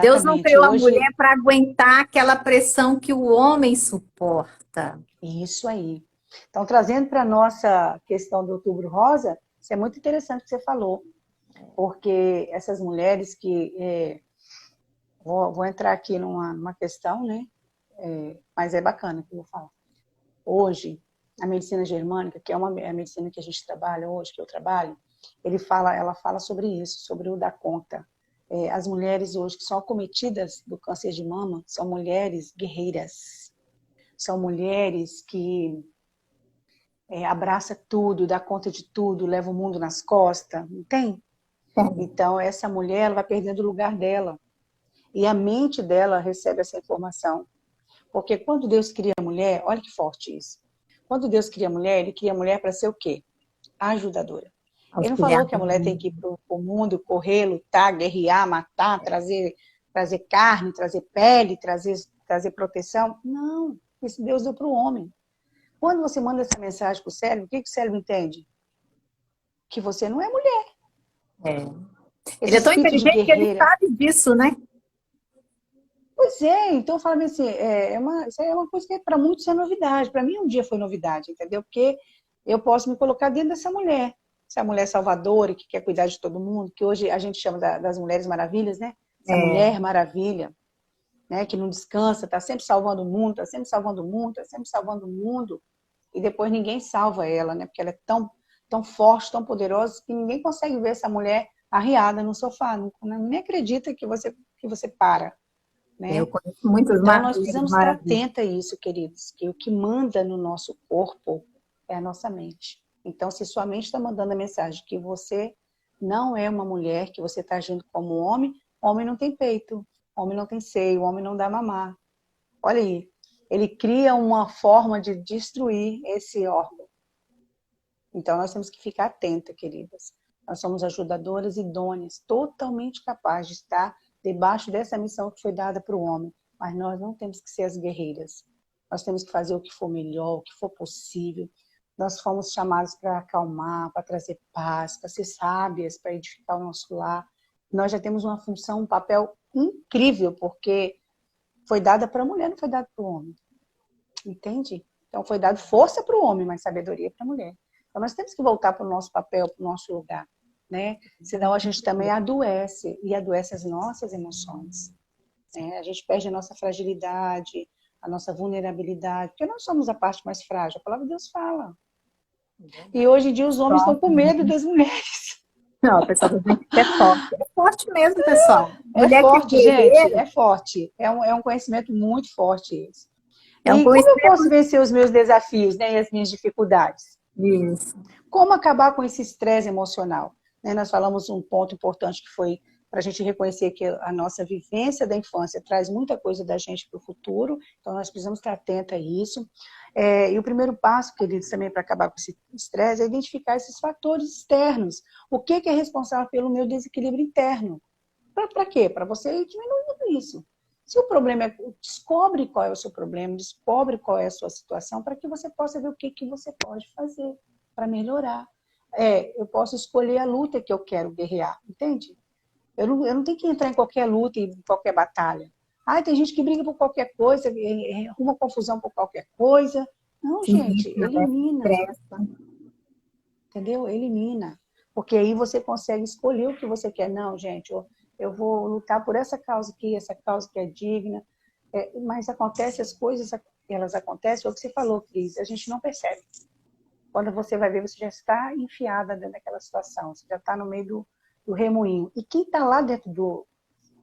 Deus não exatamente. criou a Hoje, mulher para aguentar aquela pressão que o homem suporta. isso aí. Então, trazendo para a nossa questão do Outubro Rosa, isso é muito interessante o que você falou, porque essas mulheres que... vou entrar aqui numa questão, né? Mas é bacana que eu vou falar. Hoje, a medicina germânica, que é a medicina que a gente trabalha hoje, que eu trabalho, ela fala sobre isso, sobre o dar conta. As mulheres hoje que são acometidas do câncer de mama são mulheres guerreiras, são mulheres que abraça tudo, dá conta de tudo, leva o mundo nas costas, não tem? Então, essa mulher ela vai perdendo o lugar dela. E a mente dela recebe essa informação. Porque quando Deus cria a mulher, olha que forte isso. Quando Deus cria a mulher, ele cria a mulher para ser o quê? Ajudadora. Ele não falou que a mulher tem que ir para o mundo, correr, lutar, guerrear, matar, trazer carne, trazer pele, trazer proteção. Não, isso Deus deu para o homem. Quando você manda essa mensagem para o cérebro, o que o cérebro entende? Que você não é mulher. Ele é tão inteligente que ele sabe disso, né? Pois é, então eu falo assim, isso é uma coisa que para muitos é novidade. Para mim um dia foi novidade, entendeu? Porque eu posso me colocar dentro dessa mulher. Essa mulher salvadora, que quer cuidar de todo mundo, que hoje a gente chama das Mulheres Maravilhas, né? Essa Mulher Maravilha, né? Que não descansa, está sempre salvando o mundo, está sempre salvando o mundo, está sempre salvando o mundo. E depois ninguém salva ela, né? Porque ela é tão forte, tão poderosa, que ninguém consegue ver essa mulher arriada no sofá. Nem acredita que você para. Né? Eu conheço muitas então, nós precisamos estar atentos a isso, queridos, que o que manda no nosso corpo é a nossa mente. Então, se sua mente está mandando a mensagem que você não é uma mulher, que você está agindo como homem não tem peito, homem não tem seio, homem não dá mamar. Olha aí, ele cria uma forma de destruir esse órgão. Então, nós temos que ficar atentas, queridas. Nós somos ajudadoras idôneas, totalmente capazes de estar debaixo dessa missão que foi dada para o homem. Mas nós não temos que ser as guerreiras. Nós temos que fazer o que for melhor, o que for possível. Nós fomos chamados para acalmar, para trazer paz, para ser sábias, para edificar o nosso lar. Nós já temos uma função, um papel incrível, porque foi dada para a mulher, não foi dada para o homem. Entende? Então foi dado força para o homem, mas sabedoria para a mulher. Então nós temos que voltar para o nosso papel, para o nosso lugar. Né? Senão a gente também adoece, e adoece as nossas emoções. Né? A gente perde a nossa fragilidade, a nossa vulnerabilidade, porque nós somos a parte mais frágil, a palavra de Deus fala. E hoje em dia os homens estão com medo das mulheres. Não, a pessoa tem que ser forte. É forte mesmo, pessoal. É forte, gente, é forte. É um conhecimento muito forte esse. E como eu posso vencer os meus desafios, né, e as minhas dificuldades? Isso. Como acabar com esse estresse emocional? Nós falamos um ponto importante que foi para a gente reconhecer que a nossa vivência da infância traz muita coisa da gente para o futuro, então nós precisamos estar atentos a isso. E o primeiro passo, queridos, também para acabar com esse estresse é identificar esses fatores externos. O que é responsável pelo meu desequilíbrio interno? Para quê? Para você ir diminuindo isso. Se o problema descobre qual é o seu problema, descobre qual é a sua situação, para que você possa ver o que você pode fazer para melhorar. Eu posso escolher a luta que eu quero guerrear, entende? Eu não tenho que entrar em qualquer luta, em qualquer batalha. Tem gente que briga por qualquer coisa, arruma confusão por qualquer coisa. Não, gente, elimina. Entendeu? Elimina. Porque aí você consegue escolher o que você quer. Não, gente, eu vou lutar por essa causa aqui, essa causa que é digna. Mas acontece as coisas, elas acontecem, é o que você falou, Cris, a gente não percebe. Quando você vai ver, você já está enfiada dentro daquela situação, você já está no meio do remoinho. E quem está lá dentro do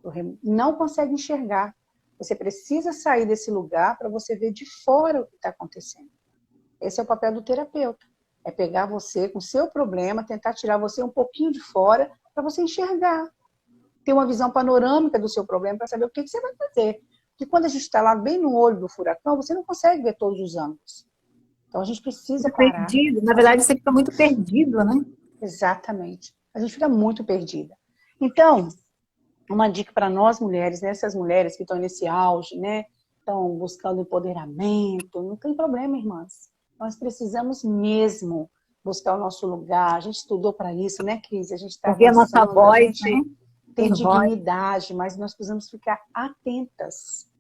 remoinho não consegue enxergar. Você precisa sair desse lugar para você ver de fora o que está acontecendo. Esse é o papel do terapeuta. É pegar você com o seu problema, tentar tirar você um pouquinho de fora para você enxergar. Ter uma visão panorâmica do seu problema para saber o que você vai fazer. Porque quando a gente está lá bem no olho do furacão, você não consegue ver todos os ângulos. Então, a gente precisa parar. Perdido. Na verdade, você fica muito perdido, né? Exatamente. A gente fica muito perdida. Então, uma dica para nós mulheres, né? Essas mulheres que estão nesse auge, né? Estão buscando empoderamento. Não tem problema, irmãs. Nós precisamos mesmo buscar o nosso lugar. A gente estudou para isso, né, Cris? A gente está ouvir a nossa voz, né? Tem dignidade, mas nós precisamos ficar atentas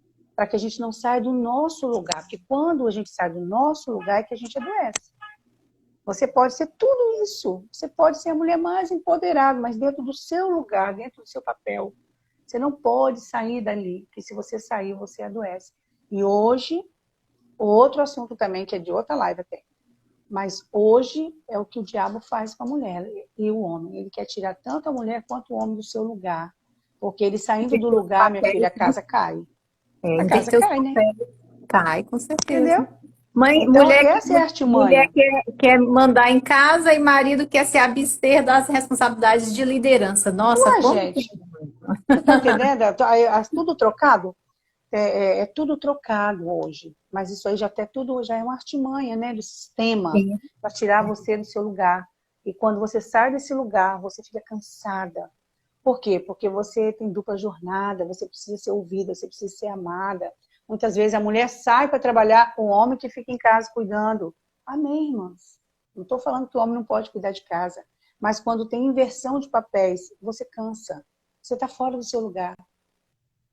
para que a gente não saia do nosso lugar. Porque quando a gente sai do nosso lugar é que a gente adoece. Você pode ser tudo isso. Você pode ser a mulher mais empoderada, mas dentro do seu lugar, dentro do seu papel. Você não pode sair dali, porque se você sair, você adoece. E hoje, outro assunto também, que é de outra live até. Mas hoje é o que o diabo faz com a mulher e o homem. Ele quer tirar tanto a mulher quanto o homem do seu lugar. Porque ele saindo do lugar, minha filha, a casa cai. A Tem que casa ter os cai, né? papéis. Cai, com certeza. Entendeu? Então, essa é a Mulher artimanha. quer mandar em casa e marido quer se abster das responsabilidades de liderança. Nossa, Ué, como que... gente, você tá entendendo? É tudo trocado? É tudo trocado hoje. Mas isso aí já é uma artimanha, né? Do sistema, Sim. para tirar você do seu lugar. E quando você sai desse lugar, você fica cansada. Por quê? Porque você tem dupla jornada, você precisa ser ouvida, você precisa ser amada. Muitas vezes a mulher sai para trabalhar, o homem que fica em casa cuidando. Amém, irmãs? Não estou falando que o homem não pode cuidar de casa. Mas quando tem inversão de papéis, você cansa. Você está fora do seu lugar.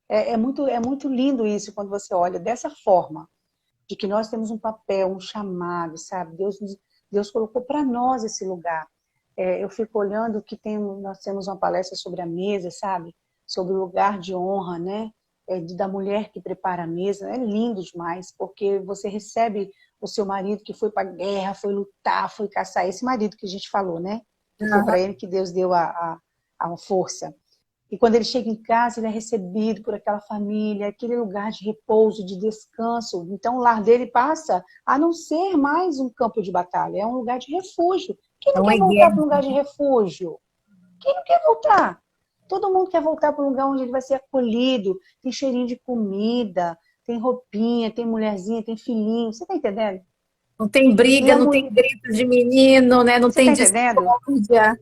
É muito lindo isso quando você olha dessa forma, de que nós temos um papel, um chamado, sabe? Deus colocou para nós esse lugar. Eu fico olhando que nós temos uma palestra sobre a mesa, sabe? Sobre o lugar de honra, né? Da mulher que prepara a mesa. É lindo demais, porque você recebe o seu marido que foi para a guerra, foi lutar, foi caçar. Esse marido que a gente falou, né? Que foi para ele que Deus deu a força. E quando ele chega em casa, ele é recebido por aquela família, aquele lugar de repouso, de descanso. Então, o lar dele passa a não ser mais um campo de batalha, é um lugar de refúgio. Quem não quer voltar para um lugar de refúgio? Quem não quer voltar? Todo mundo quer voltar para um lugar onde ele vai ser acolhido, tem cheirinho de comida, tem roupinha, tem mulherzinha, tem filhinho. Você está entendendo? Não tem briga, não tem grito de menino, né? Não Você está tem entendendo? discórdia.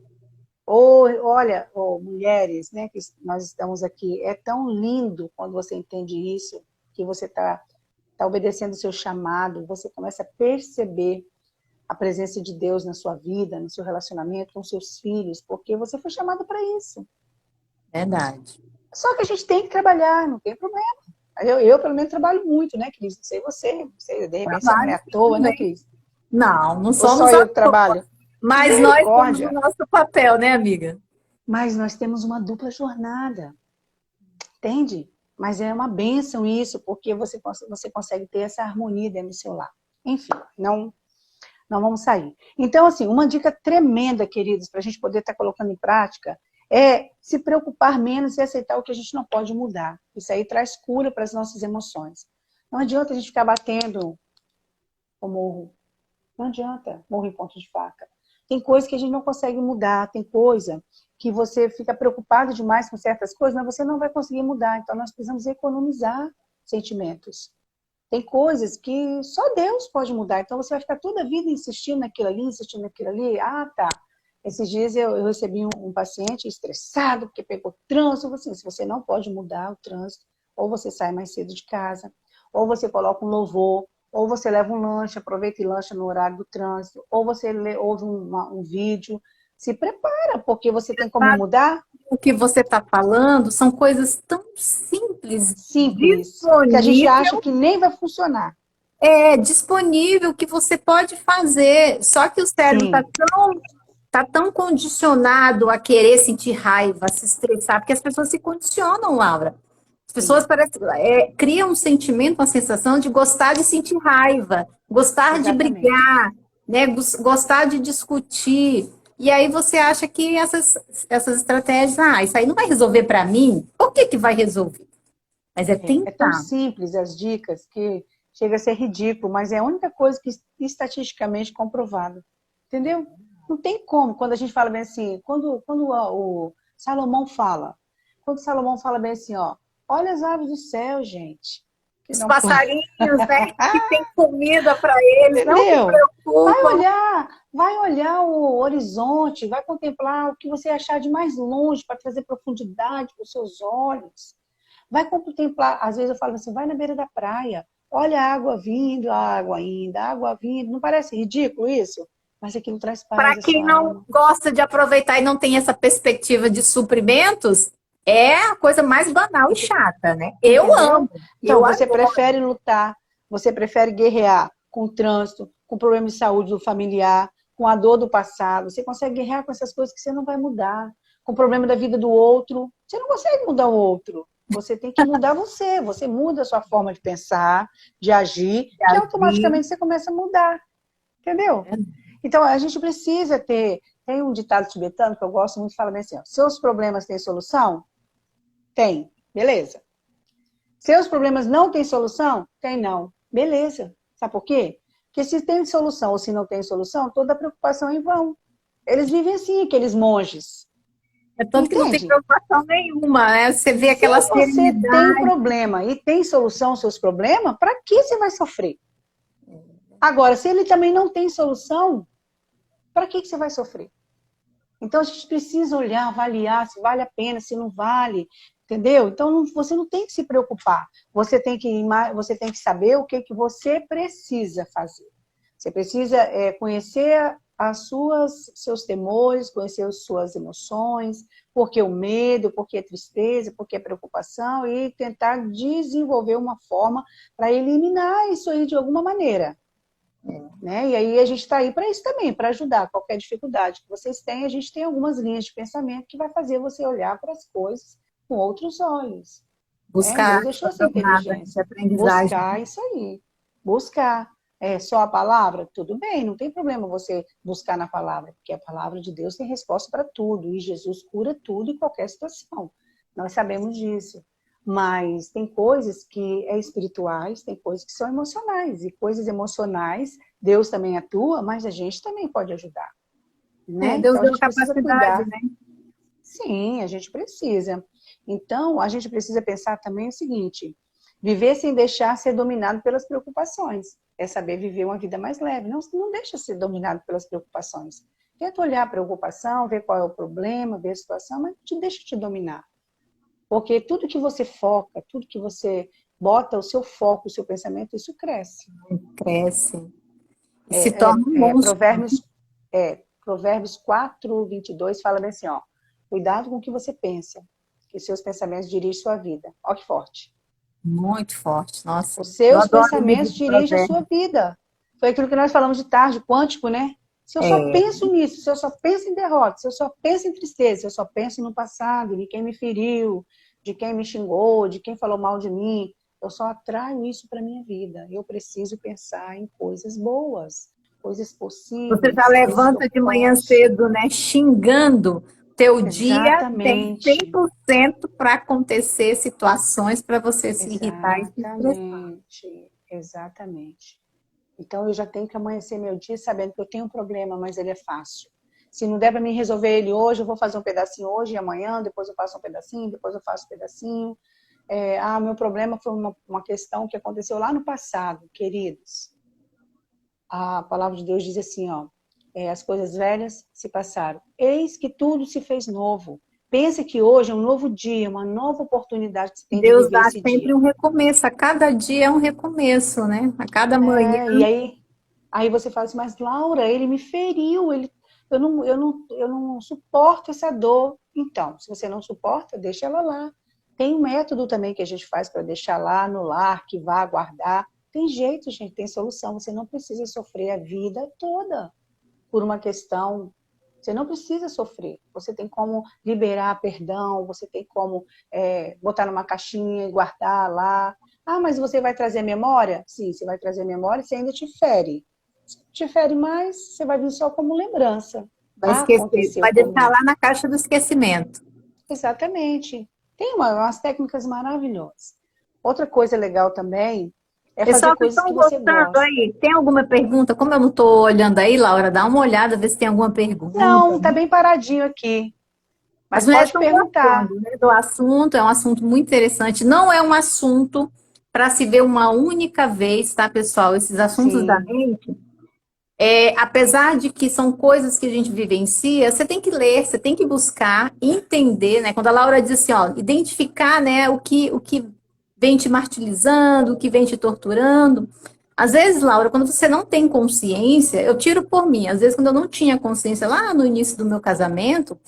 Olha, mulheres, né, que nós estamos aqui, é tão lindo quando você entende isso, que você está obedecendo o seu chamado, você começa a perceber a presença de Deus na sua vida, no seu relacionamento com seus filhos, porque você foi chamada para isso. Verdade. Só que a gente tem que trabalhar, não tem problema. Eu pelo menos, trabalho muito, né, Cris? Não sei você de repente, você não é à toa, né, Cris? Não Ou somos só eu que trabalho? mas nós temos o Misericórdia. nosso papel, né, amiga? Mas nós temos uma dupla jornada, entende? Mas é uma bênção isso, porque você consegue ter essa harmonia dentro do seu lar. Enfim, não vamos sair. Então, assim, uma dica tremenda, queridos, para a gente poder estar colocando em prática, é se preocupar menos e aceitar o que a gente não pode mudar. Isso aí traz cura para as nossas emoções. Não adianta a gente ficar batendo o morro. Não adianta, morro em ponto de faca. Tem coisa que a gente não consegue mudar, tem coisa que você fica preocupado demais com certas coisas, mas você não vai conseguir mudar. Então, nós precisamos economizar sentimentos. Tem coisas que só Deus pode mudar. Então, você vai ficar toda a vida insistindo naquilo ali, insistindo naquilo ali. Ah, tá. Esses dias eu recebi um paciente estressado porque pegou trânsito. Assim, se você não pode mudar o trânsito, ou você sai mais cedo de casa, ou você coloca um louvor, ou você leva um lanche, aproveita e lancha no horário do trânsito, ou você ouve um vídeo. Se prepara, porque você tem como mudar. O que você está falando são coisas tão simples, Que a gente acha disponível, que nem vai funcionar. disponível que você pode fazer. Só que o cérebro está tão condicionado a querer sentir raiva, a se estressar, porque as pessoas se condicionam, Laura. As pessoas criam um sentimento, uma sensação de gostar de sentir raiva, gostar de brigar, né? Gostar de discutir. E aí você acha que essas estratégias, isso aí não vai resolver para mim? Por que vai resolver? Mas é tentar. É tão simples as dicas que chega a ser ridículo, mas é a única coisa que estatisticamente comprovada. Entendeu? Não tem como. Quando a gente fala bem assim, quando o Salomão fala, bem assim, ó, olha as aves do céu, gente. Os passarinhos, né, que tem comida para eles, entendeu? Não se preocupa. Vai olhar o horizonte, vai contemplar o que você achar de mais longe para trazer profundidade para os seus olhos. Vai contemplar, às vezes eu falo assim, vai na beira da praia, olha a água vindo, a água indo, a água vindo. Não parece ridículo isso? Mas aquilo traz paz. Para quem não gosta de aproveitar e não tem essa perspectiva de suprimentos, É a coisa mais banal e chata, né? Eu Entendeu? amo, Então, eu você adoro. prefere lutar, você prefere guerrear com o trânsito, com problema de saúde do familiar, com a dor do passado. Você consegue guerrear com essas coisas que você não vai mudar. Com o problema da vida do outro. Você não consegue mudar o outro. Você tem que mudar você. Você muda a sua forma de pensar, de agir, que Agir. automaticamente você começa a mudar. Entendeu? Então, a gente precisa ter. Tem um ditado tibetano que eu gosto muito, fala bem assim: ó, seus problemas têm solução? Tem. Beleza. Seus problemas não têm solução? Tem não. Beleza. Sabe por quê? Porque se tem solução ou se não tem solução, toda a preocupação é em vão. Eles vivem assim, aqueles monges. É tanto que não tem Entende? preocupação nenhuma, né? Você vê Se aquela você tem serenidade. problema e tem solução aos seus problemas, para que você vai sofrer? Agora, se ele também não tem solução, para que você vai sofrer? Então a gente precisa olhar, avaliar se vale a pena, se não vale, entendeu? Então você não tem que se preocupar. Você tem que saber o que, que você precisa fazer. Você precisa conhecer seus temores, conhecer as suas emoções, porque o medo, porque a tristeza, porque a preocupação, e tentar desenvolver uma forma para eliminar isso aí de alguma maneira. Né? E aí a gente está aí para isso também, para ajudar qualquer dificuldade que vocês têm. A gente tem algumas linhas de pensamento que vai fazer você olhar para as coisas com outros olhos. Né? Buscar Deus deixou a essa jornada de inteligência. aprendizagem. Buscar isso aí. Buscar. É só a palavra? Tudo bem, não tem problema você buscar na palavra, porque a palavra de Deus tem resposta para tudo, e Jesus cura tudo e qualquer situação. Nós sabemos disso. Mas tem coisas que é espirituais, tem coisas que são emocionais, e coisas emocionais, Deus também atua, mas a gente também pode ajudar, né? É, Deus Então a deu gente precisa capacidade, cuidar. né? Sim, a gente precisa. Então, a gente precisa pensar também o seguinte: viver sem deixar ser dominado pelas preocupações. É saber viver uma vida mais leve. Não, não deixa ser dominado pelas preocupações. Tenta olhar a preocupação, ver qual é o problema, ver a situação, mas não te deixa te dominar. Porque tudo que você foca, tudo que você bota o seu foco, o seu pensamento, isso cresce. Cresce. E se torna um monstro. Provérbios 4:22 fala bem assim, ó: cuidado com o que você pensa, que seus pensamentos dirigem sua vida. Ó que forte. Muito forte. Nossa, Os eu seus adoro o livro pensamentos de dirigem a sua Provérbios. vida. Foi aquilo que nós falamos de tarde, quântico, né? Se eu só É, penso nisso, se eu só penso em derrota, se eu só penso em tristeza, se eu só penso no passado, de quem me feriu, de quem me xingou, de quem falou mal de mim, eu só atraio isso para minha vida. Eu preciso pensar em coisas boas, coisas você já possíveis, coisas que eu levanta de manhã posso. cedo, né? Xingando. Teu dia tem Exatamente, 100% para acontecer situações para você se irritar e se estressar. exatamente, exatamente. Então, eu já tenho que amanhecer meu dia sabendo que eu tenho um problema, mas ele é fácil. Se não der para mim resolver ele hoje, eu vou fazer um pedacinho hoje e amanhã, depois eu faço um pedacinho, depois eu faço um pedacinho. Meu problema foi uma questão que aconteceu lá no passado, queridos. A palavra de Deus diz assim, ó: as coisas velhas se passaram. Eis que tudo se fez novo. Pensa que hoje é um novo dia, uma nova oportunidade que você tem de Deus viver dá esse sempre dia. um recomeço. A cada dia é um recomeço, né? A cada manhã. E aí você fala assim, mas Laura, ele me feriu, eu não suporto essa dor. Então, se você não suporta, deixa ela lá. Tem um método também que a gente faz para deixar lá no lar, que vá guardar. Tem jeito, gente, tem solução. Você não precisa sofrer a vida toda por uma questão. Você não precisa sofrer. Você tem como liberar perdão, você tem como botar numa caixinha e guardar lá. Ah, mas você vai trazer memória? Sim, você vai trazer memória, você ainda te fere. Se te fere mais, você vai vir só como lembrança. Vai Ah, esquecer, aconteceu vai deixar comigo. lá na caixa do esquecimento. Exatamente. Tem umas técnicas maravilhosas. Outra coisa legal também é fazer Pessoal, vocês coisas estão que você gostando gosta. aí? Tem alguma pergunta? Como eu não estou olhando aí, Laura, dá uma olhada, ver se tem alguma pergunta. Não, tá bem paradinho aqui. As Mas mulheres pode estão perguntar. gostando, né, do assunto, é um assunto muito interessante. Não é um assunto para se ver uma única vez, tá, pessoal? Esses assuntos da Sim, mente, apesar de que são coisas que a gente vivencia, você tem que ler, você tem que buscar, entender, né? Quando a Laura diz assim, ó, identificar, né, o que vem te martirizando, o que vem te torturando. Às vezes, Laura, quando você não tem consciência, eu tiro por mim, às vezes quando eu não tinha consciência lá no início do meu casamento,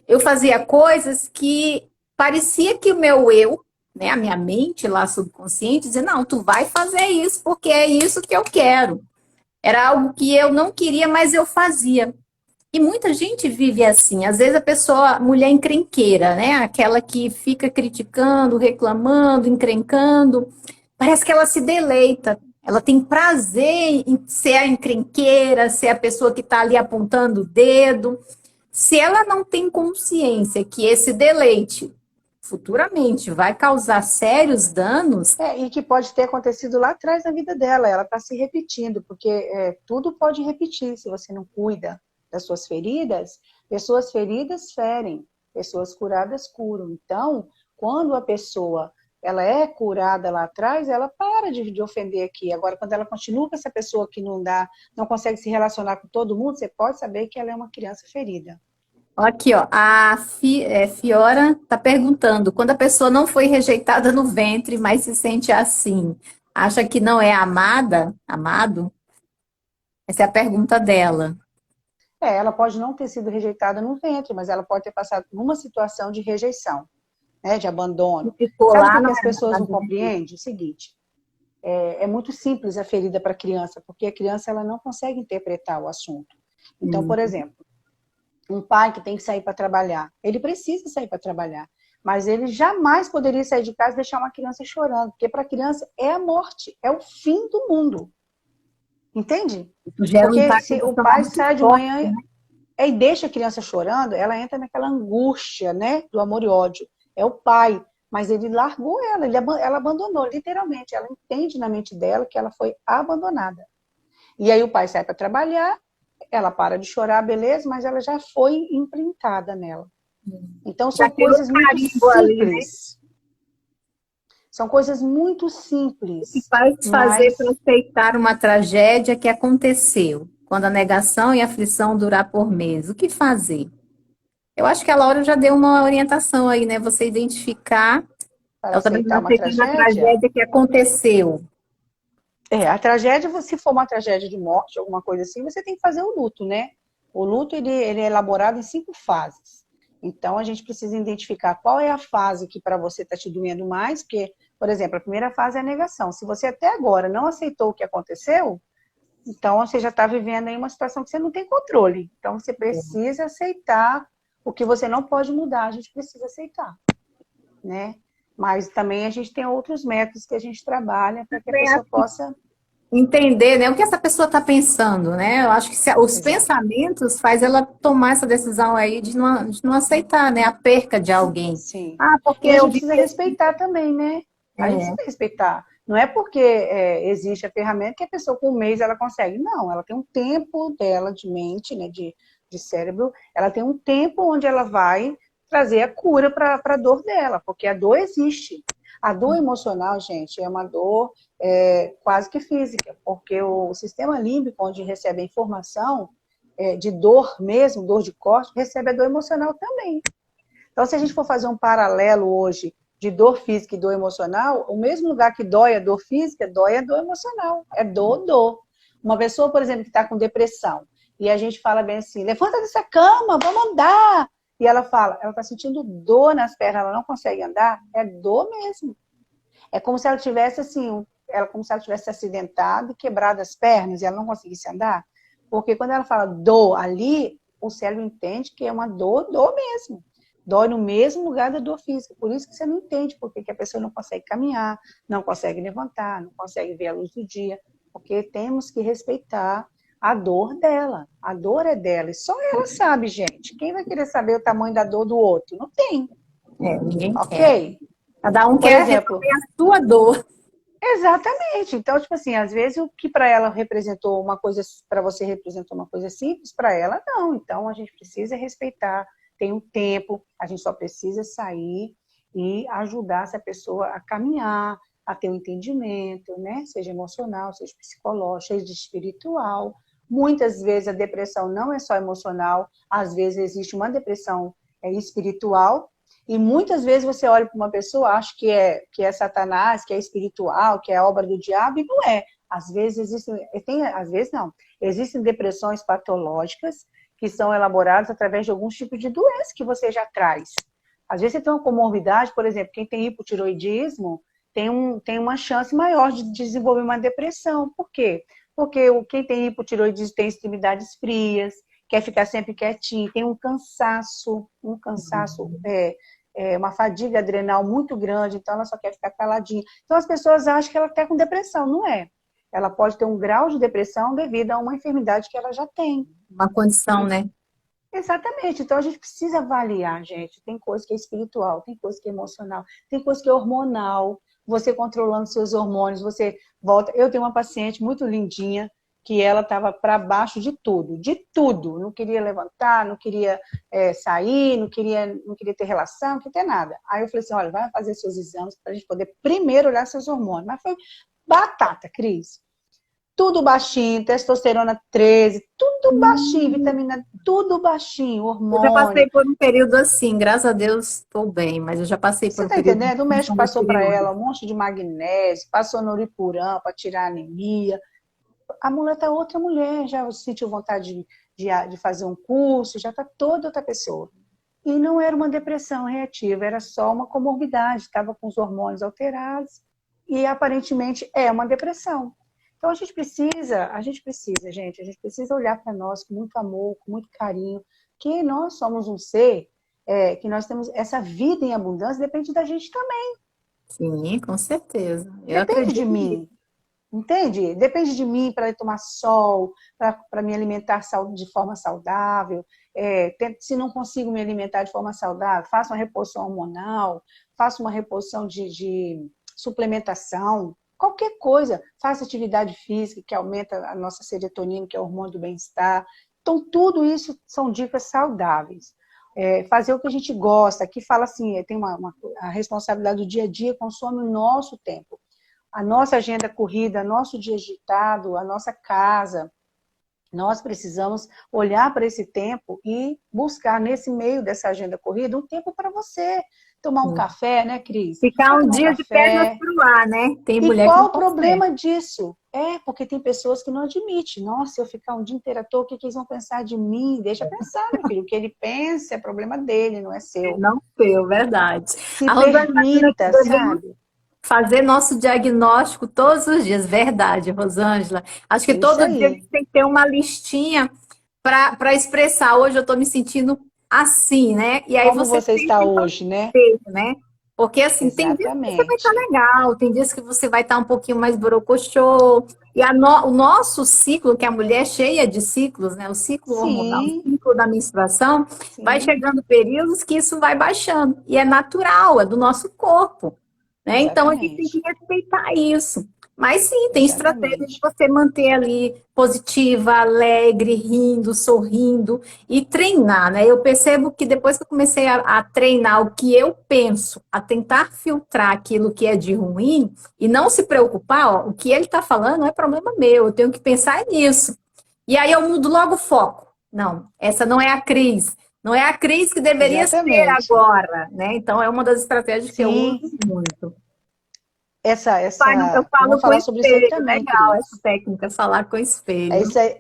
eu fazia coisas que parecia que o meu eu, né, a minha mente lá subconsciente, dizia, não, tu vai fazer isso porque é isso que eu quero. Era algo que eu não queria, mas eu fazia. E muita gente vive assim. Às vezes a pessoa, mulher encrenqueira, né? Aquela que fica criticando, reclamando, encrencando. Parece que ela se deleita. Ela tem prazer em ser a encrenqueira, ser a pessoa que está ali apontando o dedo. Se ela não tem consciência que esse deleite futuramente vai causar sérios danos, E que pode ter acontecido lá atrás na vida dela. Ela está se repetindo, porque tudo pode repetir se você não cuida das suas feridas. Pessoas feridas ferem, pessoas curadas curam. Então, quando a pessoa ela é curada lá atrás, ela para de ofender aqui. Agora, quando ela continua com essa pessoa que não consegue se relacionar com todo mundo, você pode saber que ela é uma criança ferida. aqui, ó, a Fiora está perguntando, quando a pessoa não foi rejeitada no ventre, mas se sente assim, acha que não é amada, amado? Essa é a pergunta dela. Ela pode não ter sido rejeitada no ventre, mas ela pode ter passado por uma situação de rejeição, né, de E abandono. ficou Sabe o lá, que não que as é pessoas não amado. compreendem? O seguinte, é muito simples a ferida para a criança, porque a criança ela não consegue interpretar o assunto. Então, por exemplo, um pai que tem que sair para trabalhar, ele precisa sair para trabalhar, mas ele jamais poderia sair de casa e deixar uma criança chorando, porque para a criança é a morte, é o fim do mundo. Entende? Isso gera um Porque impacto se o emocional pai muito sai de forte. manhã e deixa a criança chorando, ela entra naquela angústia, né, do amor e ódio. É o pai, mas ele largou ela, ela abandonou, literalmente. Ela entende na mente dela que ela foi abandonada. E aí o pai sai para trabalhar, ela para de chorar, beleza, mas ela já foi imprintada nela. Então Já são criou coisas muito carimbo ali, né? simples. São coisas muito O que simples, faz fazer para mas aceitar uma tragédia que aconteceu, quando a negação e a aflição durar por meses? O que fazer? Eu acho que a Laura já deu uma orientação aí, né? Você identificar, para ela também não aceitar uma aceitando a tragédia, tragédia que aconteceu. a tragédia, se for uma tragédia de morte, alguma coisa assim, você tem que fazer o luto, né? O luto, ele é elaborado em 5 fases. Então, a gente precisa identificar qual é a fase que para você está te doendo mais, porque, por exemplo, a primeira fase é a negação. Se você até agora não aceitou o que aconteceu, então você já está vivendo aí uma situação que você não tem controle. Então, você precisa aceitar o que você não pode mudar, a gente precisa aceitar, né? Mas também a gente tem outros métodos que a gente trabalha para que a pessoa possa... Entender, né, o que essa pessoa está pensando, né? Eu acho que os Exato. pensamentos faz ela tomar essa decisão aí de não aceitar, né, a perca de alguém. Sim. Ah, porque E a eu gente vi. precisa respeitar também, né? A gente É, precisa respeitar. Não é porque existe a ferramenta que a pessoa com um mês ela consegue. Não, ela tem um tempo dela de mente, né, de cérebro, ela tem um tempo onde ela vai trazer a cura para a dor dela, porque a dor existe. A dor emocional, gente, é uma dor quase que física, porque o sistema límbico, onde recebe a informação de dor mesmo, dor de corte, recebe a dor emocional também. Então, se a gente for fazer um paralelo hoje de dor física e dor emocional, o mesmo lugar que dói a dor física, dói a dor emocional. É dor. Uma pessoa, por exemplo, que está com depressão, e a gente fala bem assim, levanta dessa cama, vamos andar. E ela fala, ela está sentindo dor nas pernas, ela não consegue andar, é dor mesmo. É como se ela tivesse assim, como se ela tivesse acidentado e quebrado as pernas e ela não conseguisse andar. Porque quando ela fala dor ali, o cérebro entende que é uma dor mesmo. Dói no mesmo lugar da dor física. Por isso que você não entende porque que a pessoa não consegue caminhar, não consegue levantar, não consegue ver a luz do dia. Porque temos que respeitar a dor dela. A dor é dela. E só ela sabe, gente. Quem vai querer saber o tamanho da dor do outro? Não tem. ninguém quer. Ok? Cada um Por quer exemplo, resolver a sua dor. exatamente. Então, tipo assim, às vezes o que para ela representou uma coisa, para você representou uma coisa simples, para ela não. Então, a gente precisa respeitar, tem um tempo, a gente só precisa sair e ajudar essa pessoa a caminhar, a ter um entendimento, né? Seja emocional, seja psicológico, seja espiritual. Muitas vezes a depressão não é só emocional, às vezes existe uma depressão espiritual, e muitas vezes você olha para uma pessoa, acha que é Satanás, que é espiritual, que é obra do diabo, e não é. Às vezes às vezes não, existem depressões patológicas que são elaboradas através de alguns tipos de doença que você já traz. Às vezes você tem uma comorbidade, por exemplo, quem tem hipotiroidismo tem uma chance maior de desenvolver uma depressão. Por quê? Porque quem tem hipotiroidismo tem extremidades frias, quer ficar sempre quietinho, tem uma fadiga adrenal muito grande, então ela só quer ficar caladinha. Então as pessoas acham que ela está com depressão, não é? Ela pode ter um grau de depressão devido a uma enfermidade que ela já tem. Uma condição, né? Exatamente. Então a gente precisa avaliar, gente. Tem coisa que é espiritual, tem coisa que é emocional, tem coisa que é hormonal. Você controlando seus hormônios, você volta. Eu tenho uma paciente muito lindinha que ela estava para baixo de tudo, de tudo. Não queria levantar, não queria sair, não queria ter relação, não queria ter nada. Aí eu falei assim, olha, vai fazer seus exames para a gente poder primeiro olhar seus hormônios. Mas foi batata, Cris. Tudo baixinho, testosterona 13, tudo baixinho, vitamina, tudo baixinho, Eu já hormônio. passei por um período assim, graças a Deus estou bem, mas eu já passei por Você um tá período entendendo? O de médico função passou para tireoide. ela um monte de magnésio, passou Noripuram para tirar anemia. A mulher tá outra mulher, já sentiu vontade de fazer um curso, já tá toda outra pessoa. E não era uma depressão reativa, era só uma comorbidade, estava com os hormônios alterados e aparentemente é uma depressão. Então gente, a gente precisa olhar para nós com muito amor, com muito carinho, que nós somos um ser, que nós temos essa vida em abundância, depende da gente também, Sim, com certeza. Eu depende de acredito nisso. mim. Entende? Depende de mim para ir tomar sol, para me alimentar de forma saudável. Se não consigo me alimentar de forma saudável, faço uma reposição hormonal, faço uma reposição de suplementação, qualquer coisa. Faço atividade física que aumenta a nossa serotonina, que é o hormônio do bem-estar. Então, tudo isso são dicas saudáveis. Fazer o que a gente gosta. Aqui fala assim, tem a responsabilidade do dia a dia consome o nosso tempo. A nossa agenda corrida, nosso dia agitado, a nossa casa. Nós precisamos olhar para esse tempo e buscar nesse meio dessa agenda corrida um tempo para você. Tomar um Sim. café, né, Cris? Ficar Vai um tomar um dia de pernas café. pro ar, né? Tem E mulher que qual não o consegue. problema disso? Porque tem pessoas que não admitem. Nossa, se eu ficar um dia inteiro à toa, o que eles vão pensar de mim? Deixa pensar, meu filho. O que ele pensa é problema dele, não é seu. Não sei, verdade. Se A Rosane está dizendo que permita, devemos sabe? fazer nosso diagnóstico todos os dias. Verdade, Rosângela. Acho que Isso todo dia a aí. gente tem que ter uma listinha para expressar. Hoje eu estou me sentindo assim, né? E aí Como você você pensa está em hoje, né? espelho, né? Porque assim, tem dias que você vai estar Exatamente. legal, tem dias que você vai estar um pouquinho mais borocochô. E o nosso ciclo, que a mulher é cheia de ciclos, né? O ciclo hormonal, o Sim, ciclo da menstruação, vai sim, chegando períodos que isso vai baixando. E é natural, é do nosso corpo, né? Então a gente tem que exatamente. respeitar isso. Mas sim, tem estratégia de Exatamente. você manter ali positiva, alegre, rindo, sorrindo e treinar, né? Eu percebo que depois que eu comecei a treinar o que eu penso, a tentar filtrar aquilo que é de ruim e não se preocupar, ó, o que ele está falando não é problema meu, eu tenho que pensar nisso. E aí eu mudo logo o foco. Não, essa não é a Cris. Não é a Cris que deveria ser Exatamente. agora, né? Então é uma das estratégias que eu uso Sim, muito. Eu vamos falo com falar sobre isso aí espelho, também, legal essa Cris. técnica, falar com É espelho. isso aí,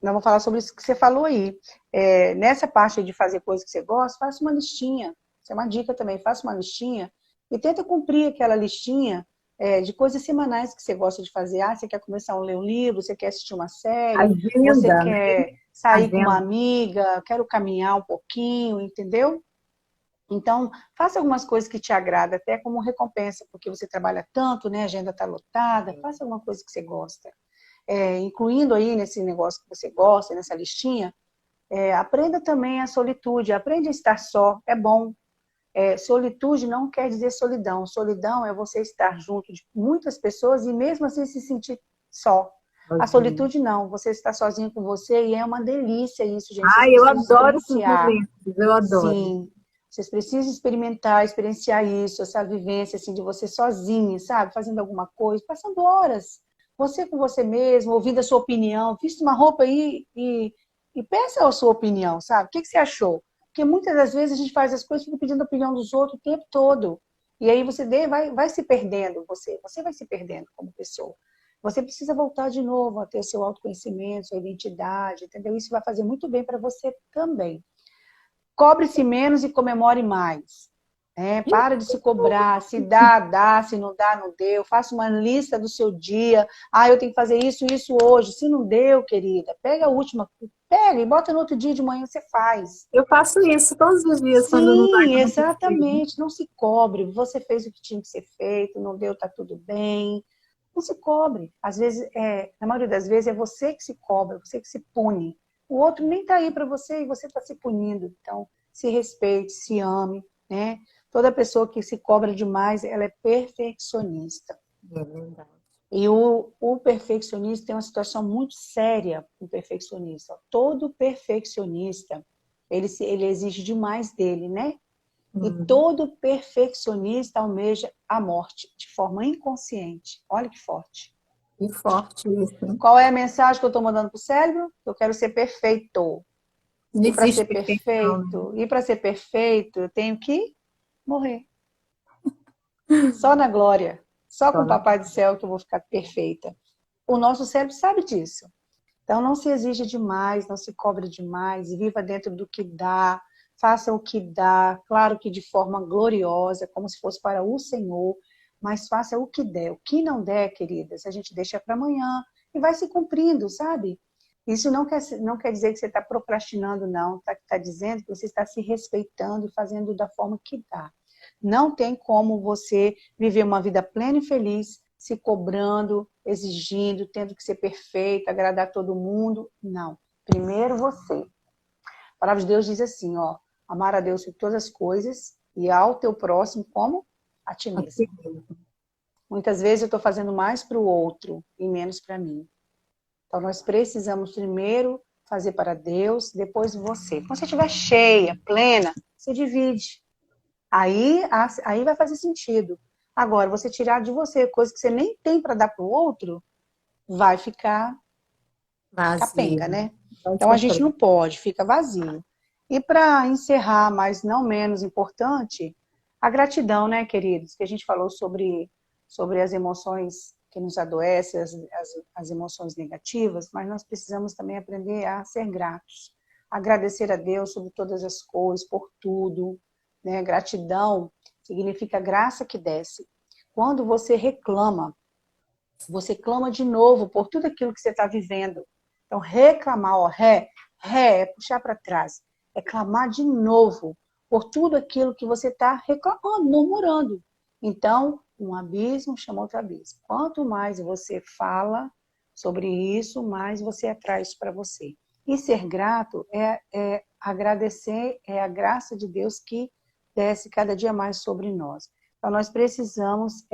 vamos falar sobre isso que você falou aí. Nessa parte de fazer coisas que você gosta, faça uma listinha. Isso é uma dica também, faça uma listinha e tenta cumprir aquela listinha de coisas semanais que você gosta de fazer. Ah, você quer começar a ler um livro, você quer assistir uma série, você Agenda, né? quer sair com uma Agenda. amiga, quero caminhar um pouquinho, entendeu? Então, faça algumas coisas que te agradam, até como recompensa, porque você trabalha tanto, né? A agenda está lotada. Faça alguma coisa que você gosta. Incluindo aí nesse negócio que você gosta, nessa listinha, aprenda também a solitude, aprende a estar só, é bom. Solitude não quer dizer solidão. Solidão é você estar junto de muitas pessoas e mesmo assim se sentir só. A Sozinho. solitude não, você está sozinho com você e é uma delícia isso, gente. Vocês Ai, eu precisam adoro esses experienciar. momentos, eu adoro. Sim, vocês precisam experimentar, experienciar isso, essa vivência assim de você sozinha, sabe? Fazendo alguma coisa, passando horas. Você com você mesmo, ouvindo a sua opinião. Vista uma roupa aí e peça a sua opinião, sabe? O que você achou? Porque muitas das vezes a gente faz as coisas e fica pedindo a opinião dos outros o tempo todo. E aí você vai se perdendo, você vai se perdendo como pessoa. Você precisa voltar de novo a ter seu autoconhecimento, sua identidade, entendeu? Isso vai fazer muito bem para você também. Cobre-se menos e comemore mais. Para de se cobrar, se dá, dá, se não dá, não deu. Faça uma lista do seu dia. Eu tenho que fazer isso hoje. Se não deu, querida, pega a última, pega e bota no outro dia de manhã, você faz. Eu faço isso todos os dias quando não dá. Sim, exatamente. Não se cobre. Você fez o que tinha que ser feito, não deu, tá tudo bem. Não se cobre. Às vezes, na maioria das vezes, é você que se cobra, você que se pune. O outro nem está aí para você e você está se punindo. Então, se respeite, se ame, né? Toda pessoa que se cobra demais, ela é perfeccionista. É verdade. E o perfeccionista tem uma situação muito séria, o perfeccionista. Todo perfeccionista, ele exige demais dele, né? E todo perfeccionista almeja a morte de forma inconsciente. Olha que forte. Que forte isso. Qual é a mensagem que eu estou mandando para o cérebro? Eu quero ser perfeito. Não E para existe ser perfeição, né? perfeito, eu tenho que morrer. Só na glória. Só com o Papai do Céu que eu vou ficar perfeita. O nosso cérebro sabe disso. Então, não se exija demais, não se cobre demais, viva dentro do que dá, faça o que dá, claro que de forma gloriosa, como se fosse para o Senhor, mas faça o que der. O que não der, queridas, a gente deixa para amanhã e vai se cumprindo, sabe? Isso não quer dizer que você está procrastinando, não. Tá dizendo que você está se respeitando e fazendo da forma que dá. Não tem como você viver uma vida plena e feliz se cobrando, exigindo, tendo que ser perfeito, agradar todo mundo. Não. Primeiro você. A palavra de Deus diz assim, amar a Deus sobre todas as coisas e ao teu próximo como a ti mesmo. Muitas vezes eu estou fazendo mais para o outro e menos para mim. Então nós precisamos primeiro fazer para Deus, depois você. Quando você estiver cheia, plena, você divide. Aí vai fazer sentido. Agora, você tirar de você coisa que você nem tem para dar para o outro, vai ficar capenga, Vazio. né? Vai Então, a gente sofrer. não pode, fica vazio. E para encerrar, mas não menos importante, a gratidão, né, queridos? Que a gente falou sobre as emoções que nos adoecem, as emoções negativas, mas nós precisamos também aprender a ser gratos. Agradecer a Deus sobre todas as coisas, por tudo, né? Gratidão significa graça que desce. Quando você clama de novo por tudo aquilo que você está vivendo. Então, reclamar, ré é puxar para trás. É clamar de novo por tudo aquilo que você está reclamando, murmurando. Então, um abismo chama outro abismo. Quanto mais você fala sobre isso, mais você atrai isso para você. E ser grato é agradecer, é a graça de Deus que desce cada dia mais sobre nós. Então, nós precisamos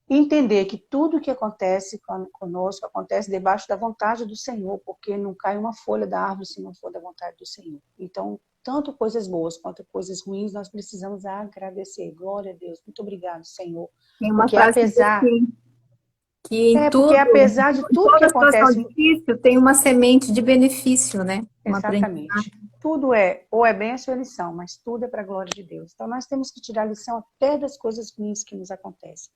entender que tudo que acontece conosco acontece debaixo da vontade do Senhor, porque não cai uma folha da árvore se não for da vontade do Senhor. Então, tanto coisas boas quanto coisas ruins, nós precisamos agradecer. Glória a Deus. Muito obrigado, Senhor. Tem uma Porque frase que diz apesar, assim, que porque apesar de em tudo que toda situação acontece, difícil, tem uma semente de benefício, né? Uma aprendizagem. exatamente, tudo ou é bem a sua lição, mas tudo é para a glória de Deus. Então, nós temos que tirar lição até das coisas ruins que nos acontecem.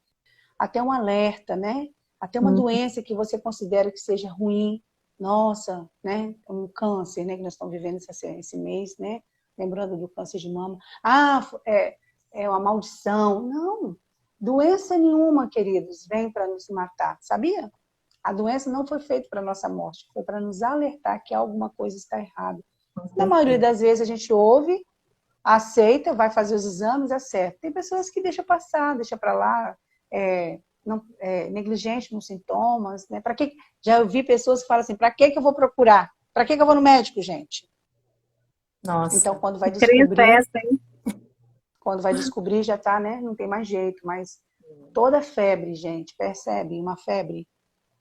Até um alerta, né? Até uma doença que você considera que seja ruim. Nossa, né? Um câncer, né? Que nós estamos vivendo esse mês, né? Lembrando do câncer de mama. É uma maldição. Não. Doença nenhuma, queridos, vem para nos matar. Sabia? A doença não foi feita para nossa morte. Foi para nos alertar que alguma coisa está errada. Na maioria das vezes a gente ouve, aceita, vai fazer os exames, acerta. Tem pessoas que deixam passar, deixam para lá, negligente nos sintomas, né? Já ouvi pessoas que falam assim, para que eu vou procurar? Para que eu vou no médico, gente? Então, Nossa, quando que crença é essa, hein? vai descobrir, já tá, né? Não tem mais jeito, mas toda febre, gente, percebe? Uma febre,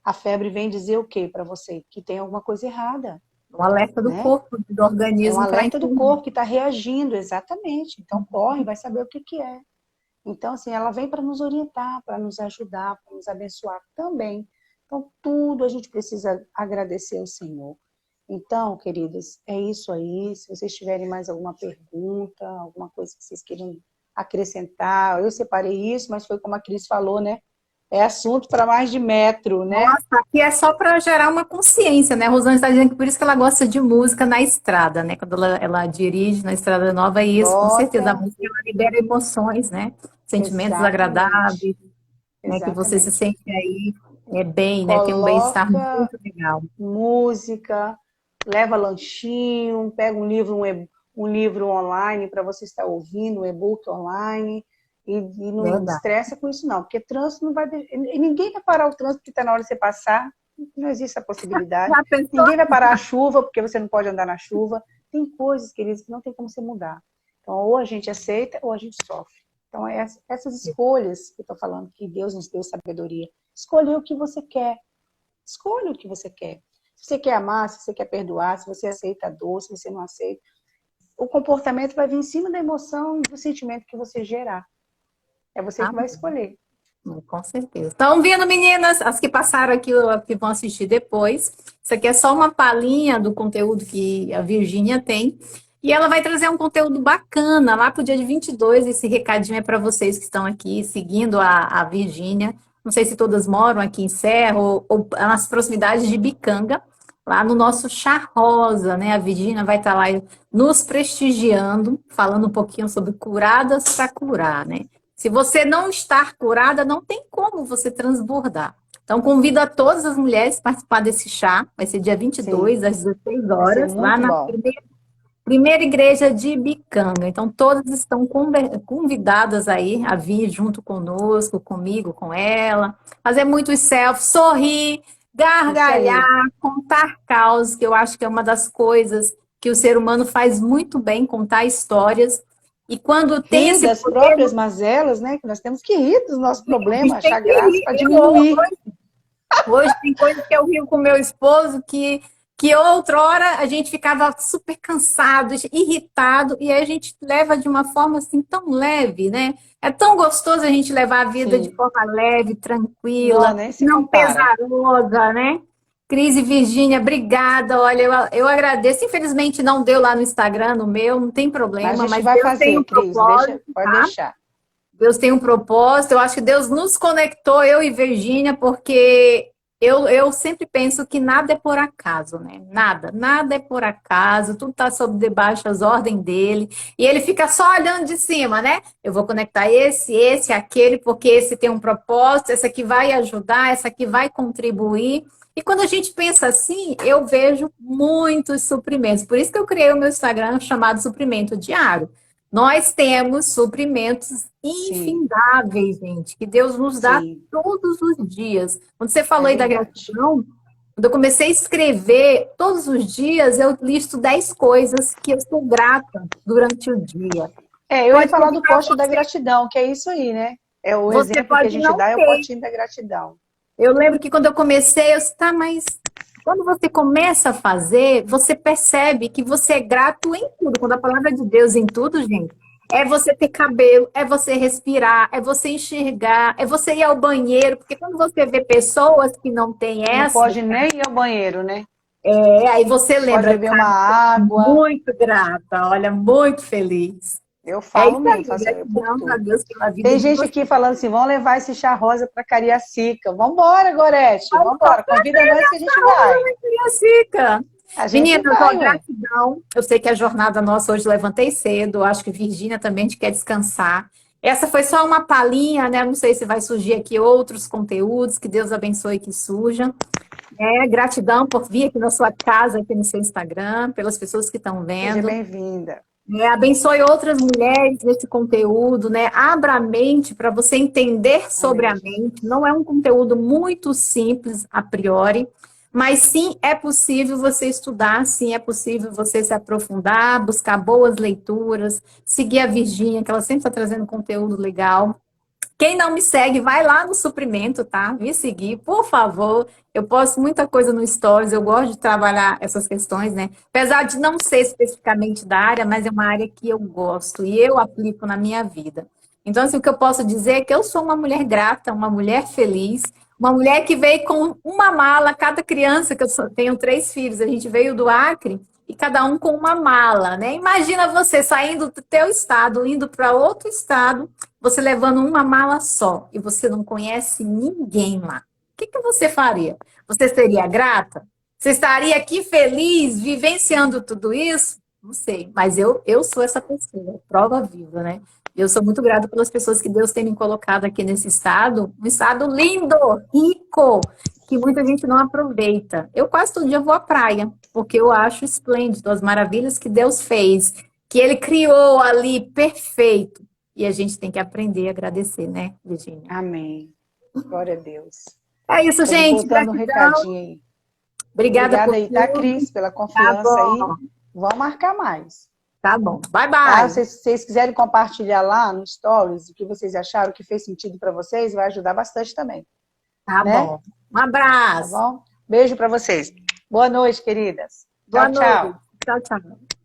a febre vem dizer o quê para você? Que tem alguma coisa errada, Um alerta do né? corpo, do É um organismo para alerta do entender. corpo que está reagindo, exatamente. Então, corre, vai saber o que é. Então, assim, ela vem para nos orientar, para nos ajudar, para nos abençoar também. Então, tudo a gente precisa agradecer ao Senhor. Então, queridas, é isso aí. Se vocês tiverem mais alguma pergunta, alguma coisa que vocês queiram acrescentar, eu separei isso, mas foi como a Cris falou, né? É assunto para mais de metro, né? Nossa, aqui é só para gerar uma consciência, né? A Rosane está dizendo que por isso que ela gosta de música na estrada, né? Quando ela dirige na Estrada Nova, é isso, com certeza. A Nota, música ela libera emoções, né? Sentimentos exatamente, agradáveis, né? Que você se exatamente. sente aí bem, né? Tem um bem-estar Coloca muito legal. música, leva lanchinho, pega um livro online para você estar ouvindo, um e-book online, e não Verdade. estressa com isso não, porque trânsito não vai... E ninguém vai parar o trânsito porque está na hora de você passar, não existe a possibilidade. Já pensou? Ninguém vai parar a chuva porque você não pode andar na chuva. Tem coisas, queridos, que não tem como você mudar. Então, ou a gente aceita ou a gente sofre. Então, essas escolhas que eu estou falando, que Deus nos deu sabedoria. Escolher o que você quer. Escolha o que você quer. Se você quer amar, se você quer perdoar, se você aceita a dor, se você não aceita. O comportamento vai vir em cima da emoção e do sentimento que você gerar. É você que vai escolher. Com certeza. Estão vindo, meninas, as que passaram aqui, que vão assistir depois. Isso aqui é só uma palhinha do conteúdo que a Virgínia tem. E ela vai trazer um conteúdo bacana lá para o dia de 22. Esse recadinho é para vocês que estão aqui seguindo a Virgínia. Não sei se todas moram aqui em Serra ou nas proximidades de Bicanga, lá no nosso Chá Rosa, né? A Virgínia vai estar lá nos prestigiando, falando um pouquinho sobre curadas para curar, né? Se você não estar curada, não tem como você transbordar. Então, convido a todas as mulheres a participar desse chá. Vai ser dia Sim, 22, às 16 vai ser horas, lá muito na bom. primeira igreja de Bicanga. Então, todas estão convidadas aí a vir junto conosco, comigo, com ela. Fazer muitos selfies, sorrir, Isso gargalhar, aí. contar causos, que eu acho que é uma das coisas que o ser humano faz muito bem, contar histórias. E quando tem Rir esse das poder, próprias mazelas, né? Que nós temos que rir dos nossos a gente problemas, tem achar que graça rir. para diminuir. Hoje tem coisas que eu rio com meu esposo que outrora a gente ficava super cansado, irritado, e aí a gente leva de uma forma assim tão leve, né? É tão gostoso a gente levar a vida de Sim. forma leve, Não, tranquila, nem se não compara. pesarosa, né? Cris e Virgínia, obrigada. Olha, eu agradeço. Infelizmente não deu lá no Instagram, no meu, não tem Mas a problema, gente mas vai Deus tem um fazer, Cris. Deixa, propósito, pode tá? deixar. Deus tem um propósito. Eu acho que Deus nos conectou, eu e Virgínia, porque eu sempre penso que nada é por acaso, né? Nada é por acaso, tudo está sob debaixo das ordens dele. E ele fica só olhando de cima, né? Eu vou conectar esse, aquele, porque esse tem um propósito, esse aqui vai ajudar, essa aqui vai contribuir. E quando a gente pensa assim, eu vejo muitos suprimentos. Por isso que eu criei o meu Instagram chamado Suprimento Diário. Nós temos suprimentos Sim, infindáveis, gente, que Deus nos dá sim, todos os dias. Quando você é falou aí da verdade. gratidão, quando eu comecei a escrever, todos os dias eu listo 10 coisas que eu sou grata durante o dia. Eu ia Pode ser falar que do para poste da você, gratidão, que é isso aí, né? É o você exemplo que a pode gente não dá, é o ter. potinho da gratidão. Eu lembro que quando eu comecei, eu disse, tá, mas quando você começa a fazer, você percebe que você é grato em tudo. Quando a palavra de Deus em tudo, gente, é você ter cabelo, é você respirar, é você enxergar, é você ir ao banheiro, porque quando você vê pessoas que não têm Não essa, pode nem ir ao banheiro, né? aí você Não pode lembra, beber uma cara, água. muito grata, olha, muito feliz. Eu É falo isso mesmo, aí, faço por gratidão a tudo. Deus pela vida Tem de gente vocês. aqui falando assim, vamos levar esse chá rosa para Cariacica. Vamos embora, Gorete, vamos embora. Convida nós que a gente vai. Fica. A gente Meninas, ó, vai, ué. gratidão. Eu sei que a jornada nossa hoje levantei cedo. Acho que Virgínia também a gente quer descansar. Essa foi só uma palhinha, né? Não sei se vai surgir aqui outros conteúdos. Que Deus abençoe que surjam. Gratidão por vir aqui na sua casa, aqui no seu Instagram, pelas pessoas que estão Seja vendo. bem-vinda. Abençoe outras mulheres nesse conteúdo, né? Abra a mente para você entender sobre Amém, a mente. Jesus. Não é um conteúdo muito simples a priori, mas sim é possível você estudar, sim é possível você se aprofundar, buscar boas leituras, seguir a Virgínia, que ela sempre está trazendo conteúdo legal. Quem não me segue, vai lá no suprimento, tá? Me seguir, por favor. Eu posto muita coisa no Stories, eu gosto de trabalhar essas questões, né? Apesar de não ser especificamente da área, mas é uma área que eu gosto e eu aplico na minha vida. Então, assim, o que eu posso dizer é que eu sou uma mulher grata, uma mulher feliz, uma mulher que veio com uma mala, cada criança, que tenho 3 filhos, a gente veio do Acre, e cada um com uma mala, né? Imagina você saindo do teu estado, indo para outro estado, você levando uma mala só e você não conhece ninguém lá. O que que você faria? Você seria grata? Você estaria aqui feliz, vivenciando tudo isso? Não sei, mas eu sou essa pessoa, prova viva, né? Eu sou muito grata pelas pessoas que Deus tem me colocado aqui nesse estado, um estado lindo, rico, que muita gente não aproveita. Eu quase todo dia vou à praia, porque eu acho esplêndido as maravilhas que Deus fez, que Ele criou ali perfeito. E a gente tem que aprender a agradecer, né, Virginia? Amém. Glória a Deus. É isso, Estamos gente. botando um Gratidão. recadinho aí. Obrigada Obrigada por aí, tá, tudo. Cris, pela Tá confiança aí. bom. Vamos marcar mais. Tá bom. Bye, Tá? bye. Se vocês quiserem compartilhar lá no Stories o que vocês acharam, o que fez sentido para vocês, vai ajudar bastante também, Tá né? bom. Um Tá abraço. bom? Beijo para vocês. Boa noite, queridas. Boa Tchau, noite. tchau. Tchau, tchau.